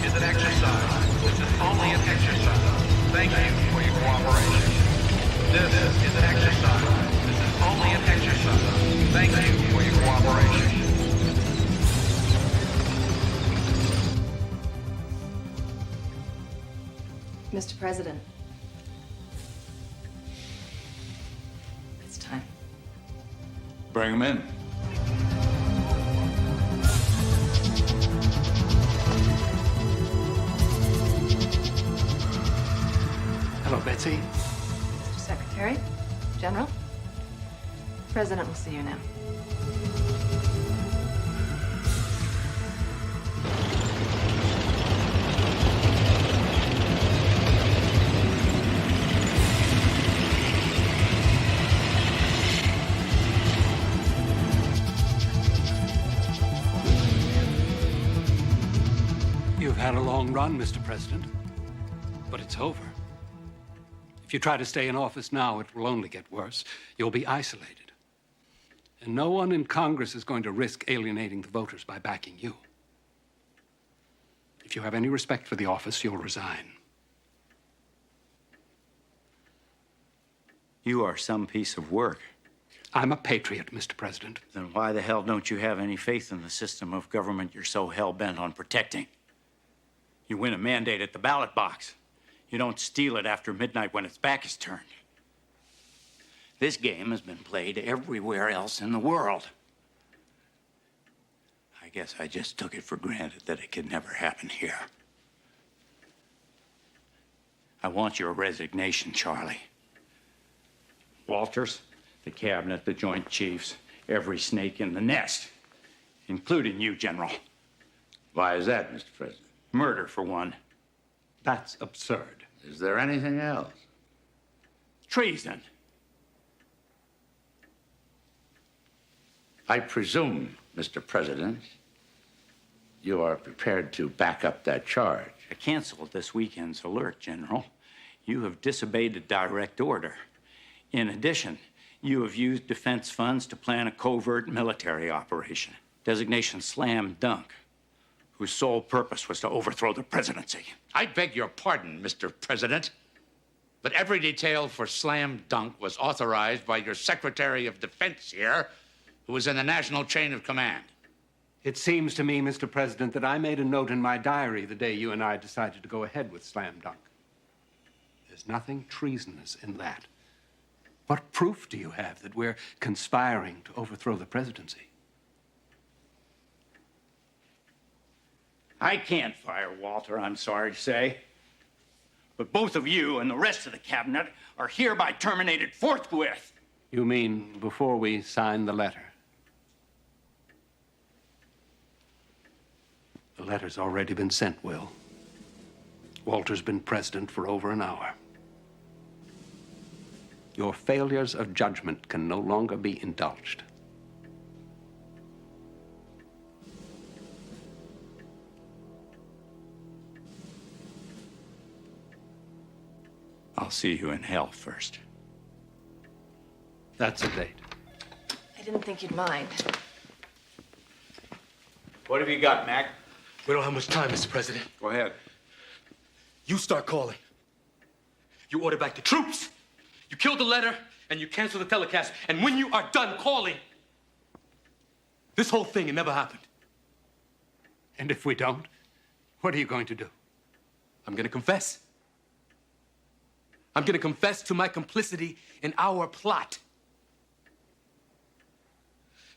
is an exercise. This is only an exercise. Thank you for your cooperation. This is an exercise. This is only an exercise. Thank you for your cooperation. Mr. President. It's time. Bring him in. Hello, Betsy. Mr. Secretary, General, the President will see you now. You've had a long run, Mr. President, but it's over. If you try to stay in office now, it will only get worse. You'll be isolated. And no one in Congress is going to risk alienating the voters by backing you. If you have any respect for the office, you'll resign. You are some piece of work. I'm a patriot, Mr. President. Then why the hell don't you have any faith in the system of government you're so hell-bent on protecting? You win a mandate at the ballot box. You don't steal it after midnight when its back is turned. This game has been played everywhere else in the world. I guess I just took it for granted that it could never happen here. I want your resignation, Charlie. Walters, the cabinet, the Joint Chiefs, every snake in the nest, including you, General. Why is that, Mr. President? Murder, for one. That's absurd. Is there anything else? Treason. I presume, Mr. President, you are prepared to back up that charge. I canceled this weekend's alert, General. You have disobeyed a direct order. In addition, you have used defense funds to plan a covert military operation. Designation slam dunk, whose sole purpose was to overthrow the presidency. I beg your pardon, Mr. President, but every detail for Slam Dunk was authorized by your Secretary of Defense here, who was in the national chain of command. It seems to me, Mr. President, that I made a note in my diary the day you and I decided to go ahead with Slam Dunk. There's nothing treasonous in that. What proof do you have that we're conspiring to overthrow the presidency? I can't fire Walter, I'm sorry to say. But both of you and the rest of the cabinet are hereby terminated forthwith. You mean before we sign the letter? The letter's already been sent, Will. Walter's been president for over an hour. Your failures of judgment can no longer be indulged. I'll see you in hell first. That's a date. I didn't think you'd mind. What have you got, Mac? We don't have much time, Mr. President. Go ahead. You start calling. You order back the troops. You kill the letter, and you cancel the telecast. And when you are done calling, this whole thing, it never happened. And if we don't, what are you going to do? I'm going to confess. I'm going to confess to my complicity in our plot.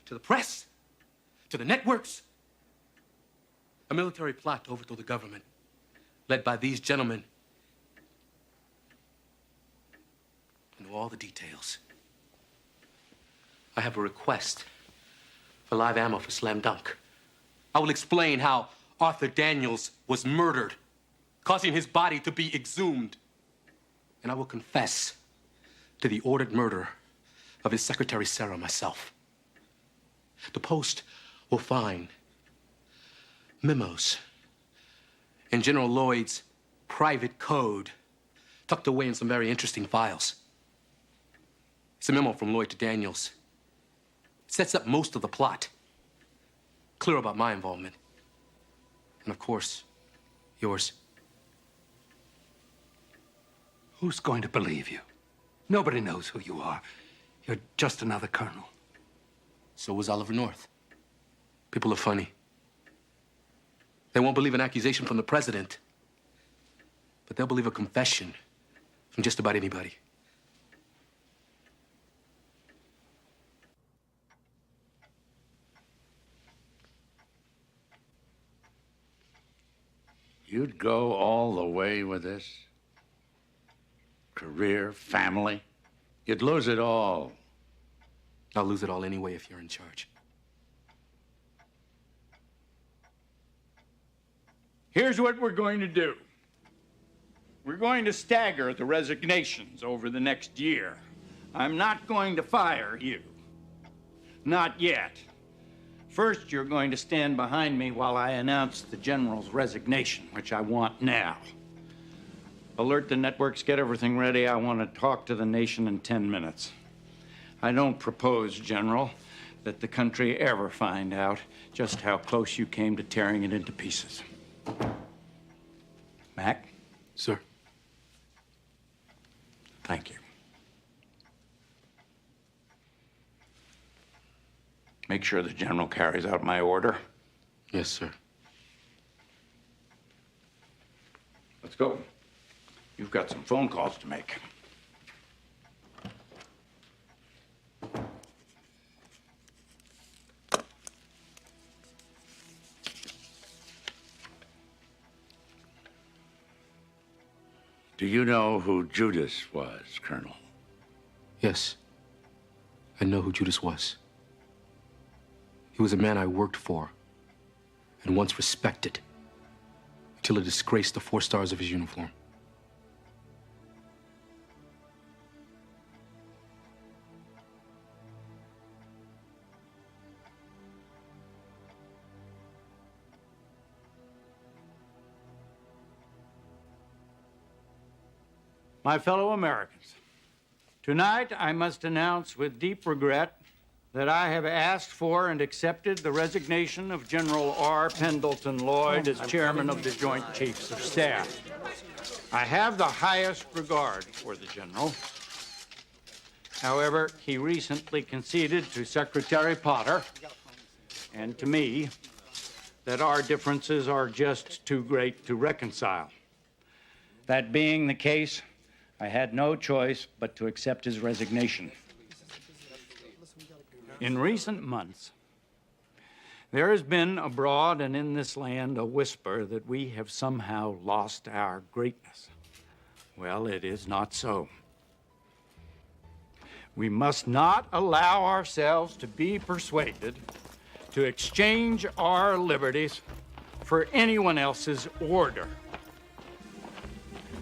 To the press, to the networks. A military plot to overthrow the government, led by these gentlemen. I know all the details. I have a request for live ammo for Slam Dunk. I will explain how Arthur Daniels was murdered, causing his body to be exhumed. And I will confess to the ordered murder of his secretary, Sarah, myself. The Post will find memos in General Lloyd's private code tucked away in some very interesting files. It's a memo from Lloyd to Daniels. It sets up most of the plot. Clear about my involvement. And of course, Yours. Who's going to believe you? Nobody knows who you are. You're just another colonel. So was Oliver North. People are funny. They won't believe an accusation from the president, but they'll believe a confession from just about anybody. You'd go all the way with this? Career, family? You'd lose it all. I'll lose it all anyway if you're in charge. Here's what we're going to do. We're going to stagger the resignations over the next year. I'm not going to fire you. Not yet. First, you're going to stand behind me while I announce the general's resignation, which I want now. Alert the networks, get everything ready. I want to talk to the nation in 10 minutes. I don't propose, General, that the country ever find out just how close you came to tearing it into pieces. Mac? Sir. Thank you. Make sure the General carries out my order. Yes, sir. Let's go. You've got some phone calls to make. Do you know who Judas was, Colonel? Yes. I know who Judas was. He was a man I worked for and once respected until it disgraced the 4 stars of his uniform. My fellow Americans, tonight I must announce with deep regret that I have asked for and accepted the resignation of General R. Pendleton Lloyd as chairman of the Joint Chiefs of Staff. I have the highest regard for the general. However, he recently conceded to Secretary Potter and to me that our differences are just too great to reconcile. That being the case, I had no choice but to accept his resignation. In recent months, there has been abroad and in this land a whisper that we have somehow lost our greatness. Well, it is not so. We must not allow ourselves to be persuaded to exchange our liberties for anyone else's order.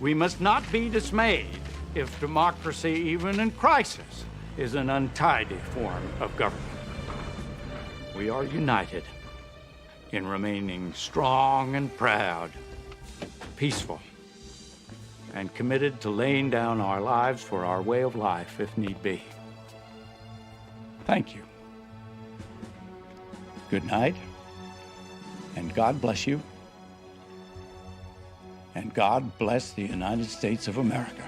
We must not be dismayed if democracy, even in crisis, is an untidy form of government. We are united in remaining strong and proud, peaceful, and committed to laying down our lives for our way of life if need be. Thank you. Good night, and God bless you. And God bless the United States of America.